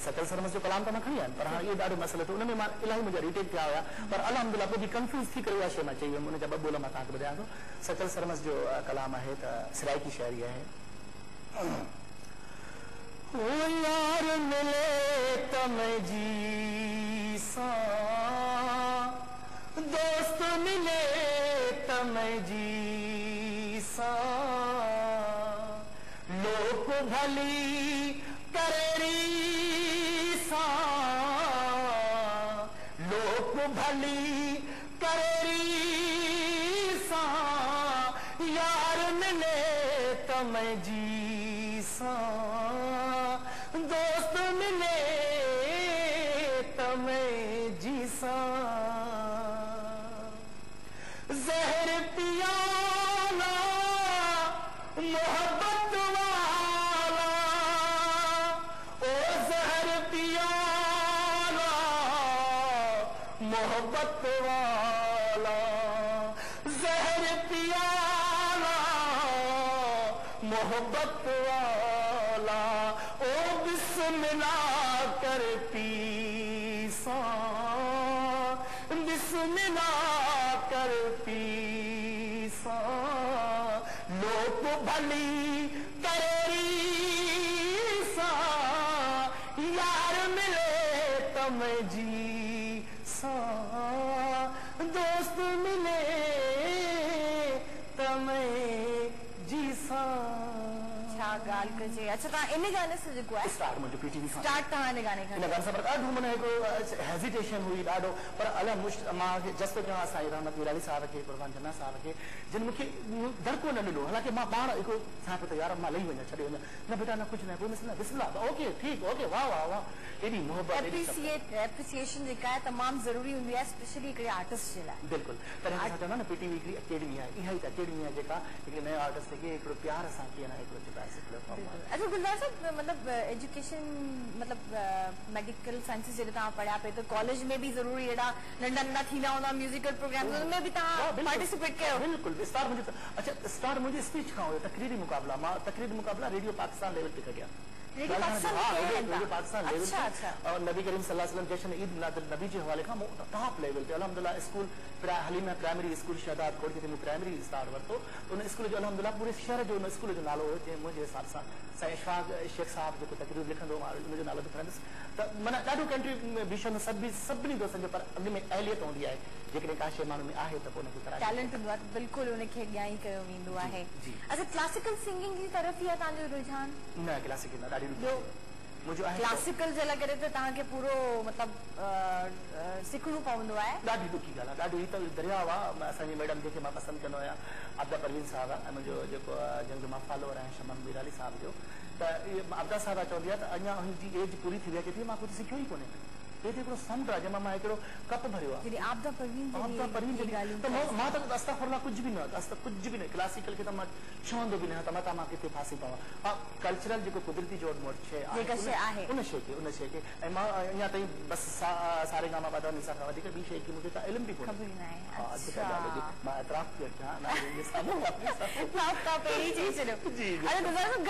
सतल सरमस जो कलाम त मां खणी आहियां पर हाणे इहो ॾाढो मसइलो थियो उनमें मां इलाही मुंहिंजा रिटेक थिया हुया पर अल्हम्दुलिल्लाह पोइ बि कंफ्यूज़ थी करे उहा शइ मां चई हुयमि उनजा 2 बोल मां तव्हांखे ॿुधायां थो सतल सरमस जो कलाम आहे त सिराइकी शाइरी आहे ओ यार मिले त मैं जी सां दोस्त मिले त मैं जी सां लोक भली करेरी सा लोक भली करेरी सां दोस्त मिले त मैं जी सां ज़हर पियाला मोहब्बत वाला ओ ज़हर पियाला मोहब्बत वाला ज़हर पियाला मोहब्बत वाला ओ बिस्मिल्लाह कर पी बिस्मिल्लाह कर पी लोक भली करेरी सा यार मिले तम जी सा दोस्त मिले तम जी सा छा ॻाल्हि कजे अच्छा तव्हां इन गाने सां जेको आहे स्टार्ट मुंहिंजो पीटीवी खां स्टार्ट तव्हां इन गाने खां इन गाने सां पर ॾाढो माना हिकिड़ो हेजिटेशन हुई ॾाढो पर अलाए मां जस्ट चवां साईं रहमत वीराली साहिब खे कुर्बान जन्ना साहिब खे जिन मूंखे दड़को न ॾिनो हालांकि मां पाण हिकिड़ो साहिब त यार मां लही वञा छॾे वञा न बेटा न कुझु न पोइ न बिस्मिल्लाह ओके ठीकु ओके वाह वाह वाह एॾी मोहबत एप्रिसिएशन जेका आहे तमामु ज़रूरी हूंदी आहे स्पेशली हिकिड़े आर्टिस्ट जे लाइ बिल्कुलु पर असां चवंदा न पीटीवी हिकिड़ी अकेडमी आहे इहा ई अकेडमी आहे जेका हिकिड़े नए आर्टिस्ट खे हिकिड़ो प्यार सां कीअं न हिकिड़ो चिताए प्लेटफॉर्म आहे अच्छा गुलजार साहब मतलब एजुकेशन मतलब मेडिकल साइंसिस जॾहिं तव्हां पढ़िया पिया त कॉलेज में भी ज़रूरी अहिड़ा नंढा नंढा थींदा हूंदा म्यूजिकल प्रोग्राम उनमें भी तव्हां पार्टिसिपेट कयो बिल्कुलु स्टार मुंहिंजो अच्छा स्टार मुंहिंजी स्पीच खां हुयो तकरीरी मुक़ाबला मां तकरीरी मुक़ाबला रेडियो पाकिस्तान लेवल ते कया रेडियो पाकिस्तान लेवल और नबी करीम सल्लल्लाहु अलैहि वसल्लम जश्न ईद मिलाद नबी जे हवाले खां टॉप लेवल ते अल्हम्दुलिल्लाह school Halima primary school Shahdad Kot जिते मूं प्राइमरी स्टार वरितो उन स्कूल जो अल्हम्दुलिल्लाह पूरे शहर जो उन स्कूल जो नालो हुयो जंहिं मुंहिंजे हिसाब सां साईं इशफाक शेख साहब जेको तकरीर लिखंदो मां उनजो नालो बि खणंदुसि त माना ॾाढो कंट्रीब्यूशन सभिनी दोस्तनि जो पर अॻ में अहलियत हूंदी आहे जेकॾहिं का शइ माण्हू में आहे त पोइ उनखे टैलेंट हूंदो आहे त बिल्कुलु उनखे अॻियां ई कयो वेंदो आहे अच्छा क्लासिकल सिंगिंग जी तरफ़ ई आहे तव्हांजो रुझान न क्लासिकल न ॾाढी मुंहिंजो आहे क्लासिकल जे लाइ करे त तव्हांखे पूरो मतिलबु सिखणो पवंदो आहे ॾाढी ॾुखी ॻाल्हि आहे ॾाढो ही त दरियाव आहे असांजी मैडम जेके मां पसंदि कंदो आहियां आबदा परवीन साहब आहे ऐं मुंहिंजो जेको जंहिंजो मां फॉलोअर आहियां शमन वीराली साहब जो त इहे आबदा साहब चवंदी आहे त अञा हुनजी एज पूरी थी वई आहे चए थी मां कुझु सिखियो ई कोन्हे हे त हिकिड़ो साउंड आहे जंहिंमां मां हिकिड़ो कप भरियो आहे आबदा परवीन त मां त अस्तगफुरुल्लाह कुझु बि न कुझु बि न क्लासिकल खे त मां छहंदो बि न त मथां मां किथे फासी पवां हा कल्चरल जेको कुदरती जो मूं वटि शइ आहे उन शइ खे ऐं मां अञा ताईं बसि सारे गामा बादा निसा खां वधीक ॿी शइ खे मूंखे का इल्म बि कोन्हे मां एतिराफ़ थी अचां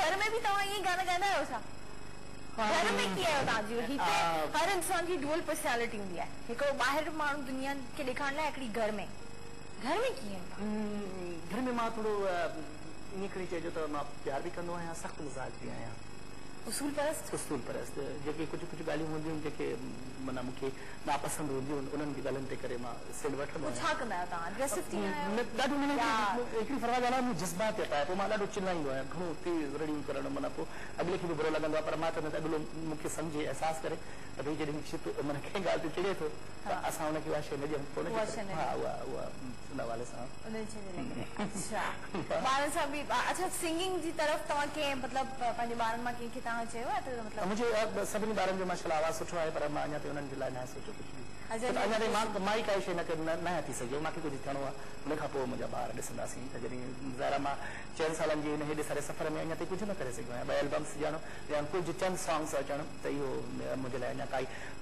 घर में बि तव्हां ईअं गाना ॻाईंदा आहियो छा घर में कीअं आहियो तव्हांजी हर इंसान जी डुअल पर्सनैलिटी हूंदी आहे हिकिड़ो ॿाहिरि माण्हू दुनिया खे ॾेखारण लाइ हिकिड़ी घर में कीअं घर में मां थोरो ईअं खणी चइजो त मां प्यार बि कंदो आहियां सख़्तु मिज़ाज बि आहियां उसूल परस्त जेके कुझु ॻाल्हियूं हूंदियूं आहिनि जेके माना मूंखे नापसंदि हूंदियूं आहिनि उन्हनि जी ॻाल्हियुनि ते करे मां सिंध वठंदो आहियां छा कंदा आहियो तव्हां एग्रेसिव थी ॾाढो हिकिड़ी फरवा ॻाल्हि आहे जज़्बात ते पाए पोइ मां ॾाढो चिल्लाईंदो आहियां घणो तेज़ रड़ियूं करणु माना पोइ अॻिले खे बि बुरो लॻंदो आहे पर मां चवंदो अॻिलो मूंखे सम्झे अहसासु करे त भई जॾहिं माना कंहिं ॻाल्हि ते चिड़े थो त असां हुनखे उहा शइ न ॾियूं पोइ हा उहा उन हवाले सां ॿारनि सां बि अच्छा सिंगिंग जी तरफ़ तव्हां कीअं मतिलबु पंहिंजे ॿारनि मां कंहिंखे तव्हां चयो आहे त मुंहिंजे सभिनी ॿारनि जो माशाल्लाह आवाज़ सुठो आहे पर मां अञा ताईं उन्हनि जे लाइ न सोचियो कुझु बि अञा ताईं मां ई काई शइ न थी सघियो मूंखे कुझु थियणो आहे उन खां पोइ मुंहिंजा ॿार ॾिसंदासीं त जॾहिं ज़ाहिर मां 4 सालनि जी हेॾे सारे सफ़र में अञा ताईं कुझु न करे सघियो आहियां 2 एल्बम्स ॼाणो या कुझु चंद सॉन्ग्स अचणु त इहो मुंहिंजे लाइ अञा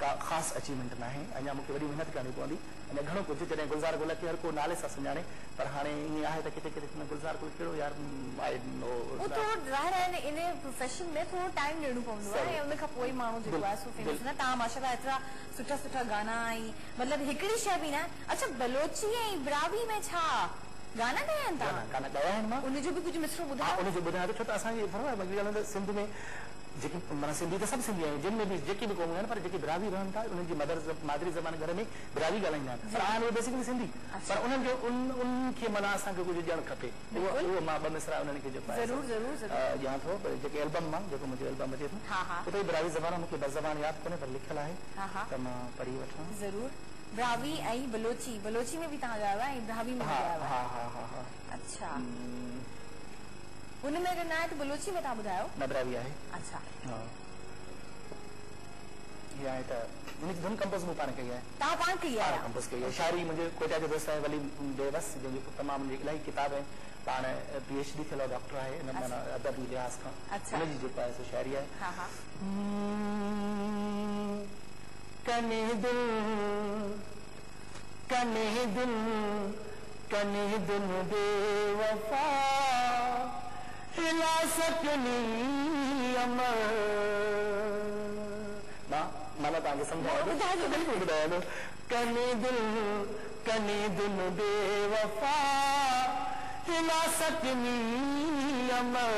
का ख़ासि अचीवमेंट न आहे अञा मूंखे वॾी महिनत करणी पवंदी अञा घणो कुझु जॾहिं गुलज़ार गुल खे हर को नाले सां सुञाणे पर हाणे ईअं आहे त किथे किथे गुलज़ार गुल कहिड़ो यार इन प्रोफेशन में थोरो टाइम ॾियणो पवंदो आहे उन खां पोइ माण्हू जेको आहे सो फेमस न तव्हां माशाल्लाह एतिरा सुठा सुठा गाना ऐं मतिलबु हिकिड़ी शइ बि न अच्छा बलोची ऐं इब्रावी में छा गाना ॻाया आहिनि तव्हां गाना ॻाया आहिनि मां उनजो बि कुझु मिसरो ॿुधायो उनजो ॿुधायां छो त असांजी सिंध में जेके माना सिंधी त सभु सिंधी आहिनि जिन में बि जेके बि क़ौमूं आहिनि पर जेके बिरावी रहनि था उन्हनि जी मादरी ज़बान घर में बिरावी ॻाल्हाईंदा आहिनि पर आहिनि उहे बेसिकली सिंधी पर उन्हनि जो उनखे माना असांखे कुझु ॾियणु खपे उहो मां 2 मिसरा उन्हनि खे जेको आहे ॼाण थो जेके एल्बम मां जेको मुंहिंजो एल्बम अचे थो उते बिरावी ज़बान मूंखे बस ज़बान यादि कोन्हे पर लिखियलु आहे त मां पढ़ी वठां ज़रूरु ब्रावी ऐं बलोची में बि तव्हां ॻायो आहे ऐं ब्रावी में हा अच्छा हुन में अगरि न आहे त बलोची में तव्हां ॿुधायो? नबरा बि आहे। अच्छा हा ये आहे त उनजी धुन कंपोज़ मूं पाण कई आहे। तव्हां पाण कई आहे? कंपोज़ कई आहे। शाइरी मुंहिंजे कोटा जो दोस्त आहे वली बेवस, जंहिंजो तमामु इलाही किताब आहिनि। पाण PhD थियल डॉक्टर आहे इन माना अदबी लिहाज़ खां। अच्छा उनजी जेको आहे सो शाइरी आहे। हा हा कने दिल कने दिल कने दिल बेवफा हिला सकनी अमर मां माना तव्हांखे सम्झायो बिल्कुलु ॿुधायो कने दिल बेवफा हिला सकनी अमर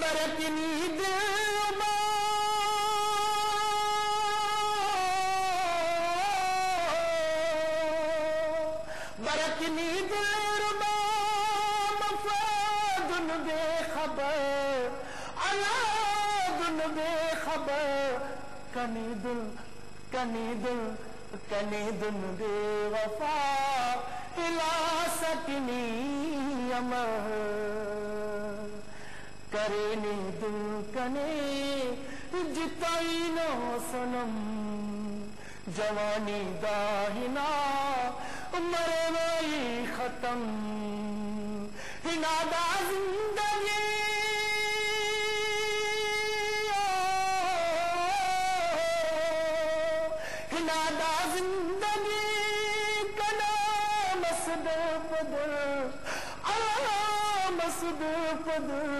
बरकनी दिल बरकनी दिलरुबा मफादुन बेखबर अलादुन बेखबर कनी दिल बेवफा हिला सकनी अमर करे ने दिल कने जिताई नो सनम जवानी दाहिना मरे वही खत्म हिनादा जिंदगी हिनादा जिंदगी कना मसद पदर मसद पदर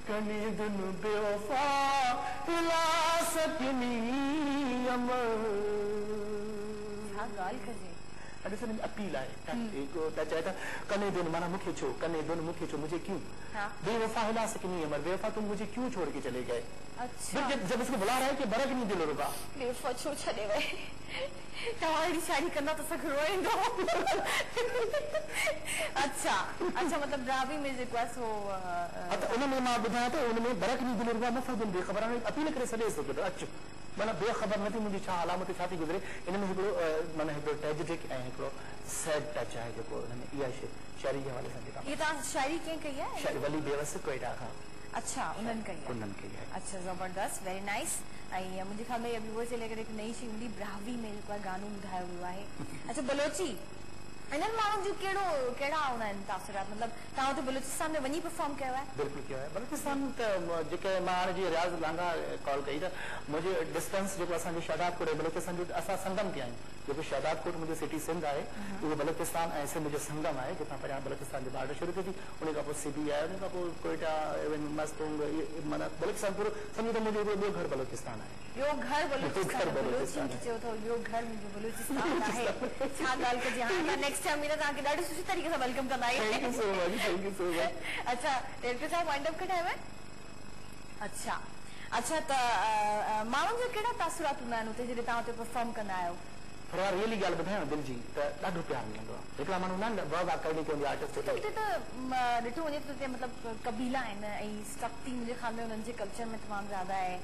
कनी दिल बेवफा हिला सकनी अमर ॾिसण में अपील आहे चए था कने दिन माना मूंखे छो कने दिन मूंखे छो मुझे क्यों बेवफा हिला सकनी अमर बेवफा तुम मुझे क्यों छोड़ के चले गए। अच्छा जब उसको बुला रहा है कि बरक नहीं दिल रुबा बेवफा छो छॾे वई तव्हां शादी कंदा त सख रोईंदो। अच्छा अच्छा मतलब ड्रावी में जेको आहे सो उनमें मां ॿुधायां थो उनमें बरक नहीं दिल रुबा मफ़दुन बेख़बर अपील करे छॾे थो अचु माना बेख़बर न थी मुंहिंजी छा हालात छा थी गुज़रे इनमें हिकिड़ो माना हिकिड़ो ट्रेजिडिक ऐं हिकिड़ो सैड टच आहे जेको हिनमें इहा शइ शाइरी जे हवाले सां जेका ये तव्हां शाइरी कीअं कई आहे? शाइरी वली बेवस कोयटा खां। अच्छा उन्हनि कई आहे। अच्छा ज़बरदस्त वेरी नाइस। ऐं मुंहिंजे ख़्याल में व्यूअर्स जे लाइ हिकु नई शइ हूंदी ब्रावी में जेको आहे गानो ॿुधायो वियो आहे। अच्छा बलोची इन्हनि माण्हुनि जो कहिड़ा हूंदा आहिनि तासुरात मतलब तव्हां हुते बलूचिस्तान में वञी परफॉर्म कयो आहे? बिल्कुलु कयो आहे। बलूचिस्तान त जेके मां हाणे जीअं रियाज़ लांघा कॉल कई त मुंहिंजे डिस्टेंस जेको असांजो शादाबकोट आहे बलूचिस्तान जो असां संगम ते आहियूं जेको शादाबकोट मुंहिंजो सिटी सिंध आहे उहो बलूचिस्तान ऐं सिंध जो संगम आहे जितां परियां बलूचिस्तान जो बॉर्डर शुरू थिए थी उन खां पोइ सिबी आहे उन खां पोइ कोयटा मस्तूंग माना बलूचिस्तान पूरो सम्झो त मुंहिंजो ॿियो घर बलूचिस्तान आहे। ॿियो घर बलूचिस्तान चयो अथव ॿियो घर मुंहिंजो बलूचिस्तान आहे छा ॻाल्हि कजे हाणे नेक्स्ट टाइम ईंदा तव्हांखे ॾाढी सुठी तरीक़े सां वेलकम कंदा आहियूं। अच्छा डायरेक्टर साहब वाइंड अप कढायो आहे? अच्छा अच्छा त माण्हुनि जा कहिड़ा तासुरात हूंदा आहिनि हुते जॾहिं तव्हां हुते परफॉर्म कंदा आहियो? थोरा रियली ॻाल्हि ॿुधायां दिलि जी त ॾाढो प्यारु मिलंदो आहे। हिकिड़ा माण्हू न वर्क करणी पवंदी आर्टिस्ट हुते त ॾिठो वञे त हुते मतिलबु कबीला आहिनि ऐं सख़्ती मुंहिंजे ख़्याल में हुननि जे कल्चर में तमामु ज़्यादा आहे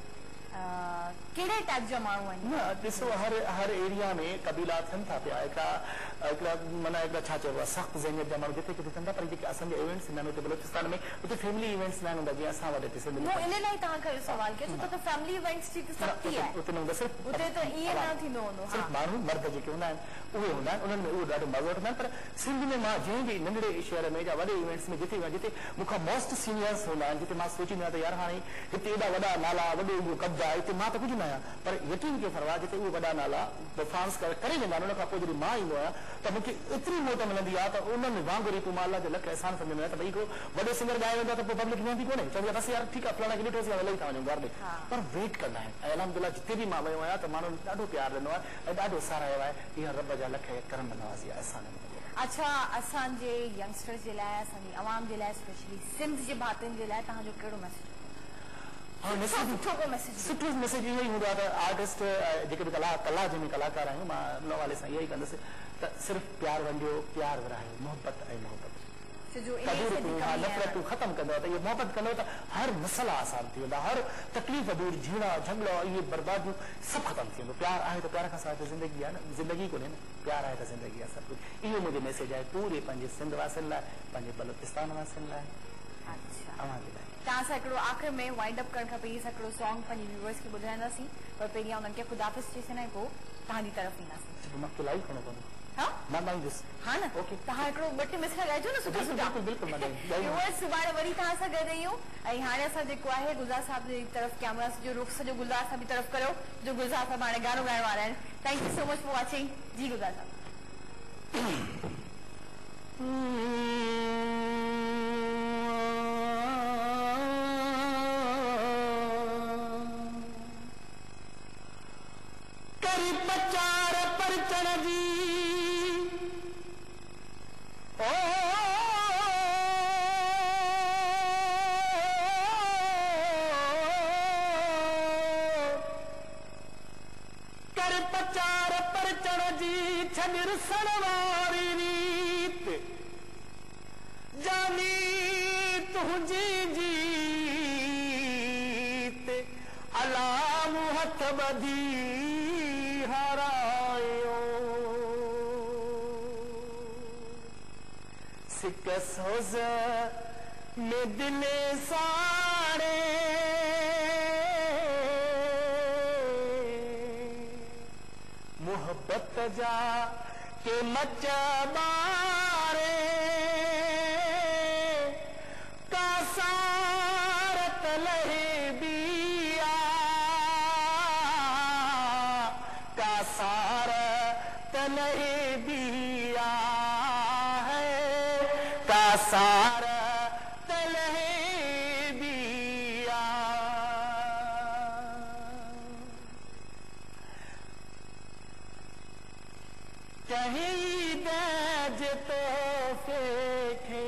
कहिड़े टाइप जा माण्हू आहिनि? न ॾिसो हर एरिया में कबीला थियनि था पिया हिकिड़ा माना हिकिड़ा छा चइबो आहे सख़्तु ज़हनियत जा माण्हू जिते किथे थियनि था पर जेके असांजा इवेंट्स ईंदा आहिनि हुते बलूचिस्तान में हुते फैमिली इवेंट्स न हूंदा जीअं असां वटि हिते इन लाइ तव्हां कयो सुवाल कयो छो त फैमिली इवेंट्स जी त सख़्ती आहे हुते न हूंदा सिर्फ़ु हुते त ईअं न थींदो हूंदो सिर्फ़ु माण्हू मर्द जेके हूंदा आहिनि उहे हूंदा आहिनि उन्हनि में उहो ॾाढो मज़ो वठंदा आहिनि पर सिंध में मां जंहिं बि नंढड़े शहर में या वॾे इवेंट्स में जिते मूंखां मोस्ट सीनियर्स हूंदा आहिनि जिते मां सोचींदो आहियां त यार हाणे हिते एॾा वॾा नाला वॾो इहो कब्ज़ा आहे हिते मां त कुझु न आहियां पर यकीन खे फरवा जिते उहे वॾा नाला परफॉर्मेंस करे वेंदा आहिनि उन खां पोइ जॾहिं मां ईंदो आहियां त मूंखे एतिरी मोट मिलंदी आहे त उन्हनि वांगुरु पोइ मां अलाह जो लख एहसान सम्झ में त भई को वॾो सिंगर ॻाए वेंदो आहे त पोइ पब्लिक वेंदी कोन्हे चवंदी आहे बसि यार ठीकु आहे फलाणे खे ॾिठोसीं हलई था वञूं घर ॾे पर वेट कंदा आहिनि ऐं अलहमदिल्ला जिते बि मां वियो आहियां त माण्हुनि ॾाढो प्यारु ॾिनो आहे ऐं ॾाढो सारायो आहे इहा रब जा लख करम नवाज़ी आहे असां अच्छा असांजे यंगस्टर्स जे लाइ असांजी आवाम जे लाइ स्पेशली सिंध जे भातियुनि जे लाइ तव्हांजो कहिड़ो मैसेज? सुठो मैसेज इहो ई हूंदो आहे त आर्टिस्ट जेके बि कला जंहिंमें कलाकार आहियूं मां उन हवाले सां इहो ई कंदुसि त सिर्फ़ु प्यारु वंडियो प्यारु विरायो मोहबत ऐं मोहबत जो दूर तूं हा नफ़रत तूं ख़तमु कंदो त इहो मोहबत कंदो त हर मसला आसान थी वेंदा, हर तकलीफ़ दूर, झीड़ा झगड़ा इहे बर्बादियूं सभु ख़तमु थी वेंदो। प्यार आहे त प्यार खां सवाइ त ज़िंदगी आहे न, ज़िंदगी कोन्हे न, प्यार आहे त ज़िंदगी आहे सभु कुझु। इहो मुंहिंजो मैसेज आहे पूरे पंहिंजे सिंध वासियुनि लाइ, पंहिंजे बलोचिस्तान वासियुनि लाइ, अव्हांजे लाइ। तव्हां सां हिकिड़ो आख़िर में वाइंड अप करण खां पहिरीं हिकिड़ो सॉन्ग पंहिंजे व्यूअर्स खे ॿुधाईंदासीं, पर पहिरीं उन्हनि खे ख़ुदाफ़िज़ चई छॾां, पोइ तव्हांजी तरफ़ ईंदासीं। मां खिलाई खणो पवंदो हा हा न, तव्हां हिकिड़ो ॿ टे मिसरा ॻाइजो न सुठा सुठा। व्यूअर्स सुभाणे वरी तव्हां सां गॾु रहियूं, ऐं हाणे असां जेको आहे गुलज़ार साहिब जी तरफ़ कैमरा जो रुख सॼो गुलज़ार साहिब जी तरफ़ करियो, जो गुलज़ार साहिब हाणे गानो ॻाइण वारा आहिनि। Thank you so much for watching. जी गुलज़ार साहिब। में दिले सारे मोहब्बत जा के मच बारे का सारत लहे बिया का सारत लहे बिया है का सारत लहे बिया कहीं दज तो फेंके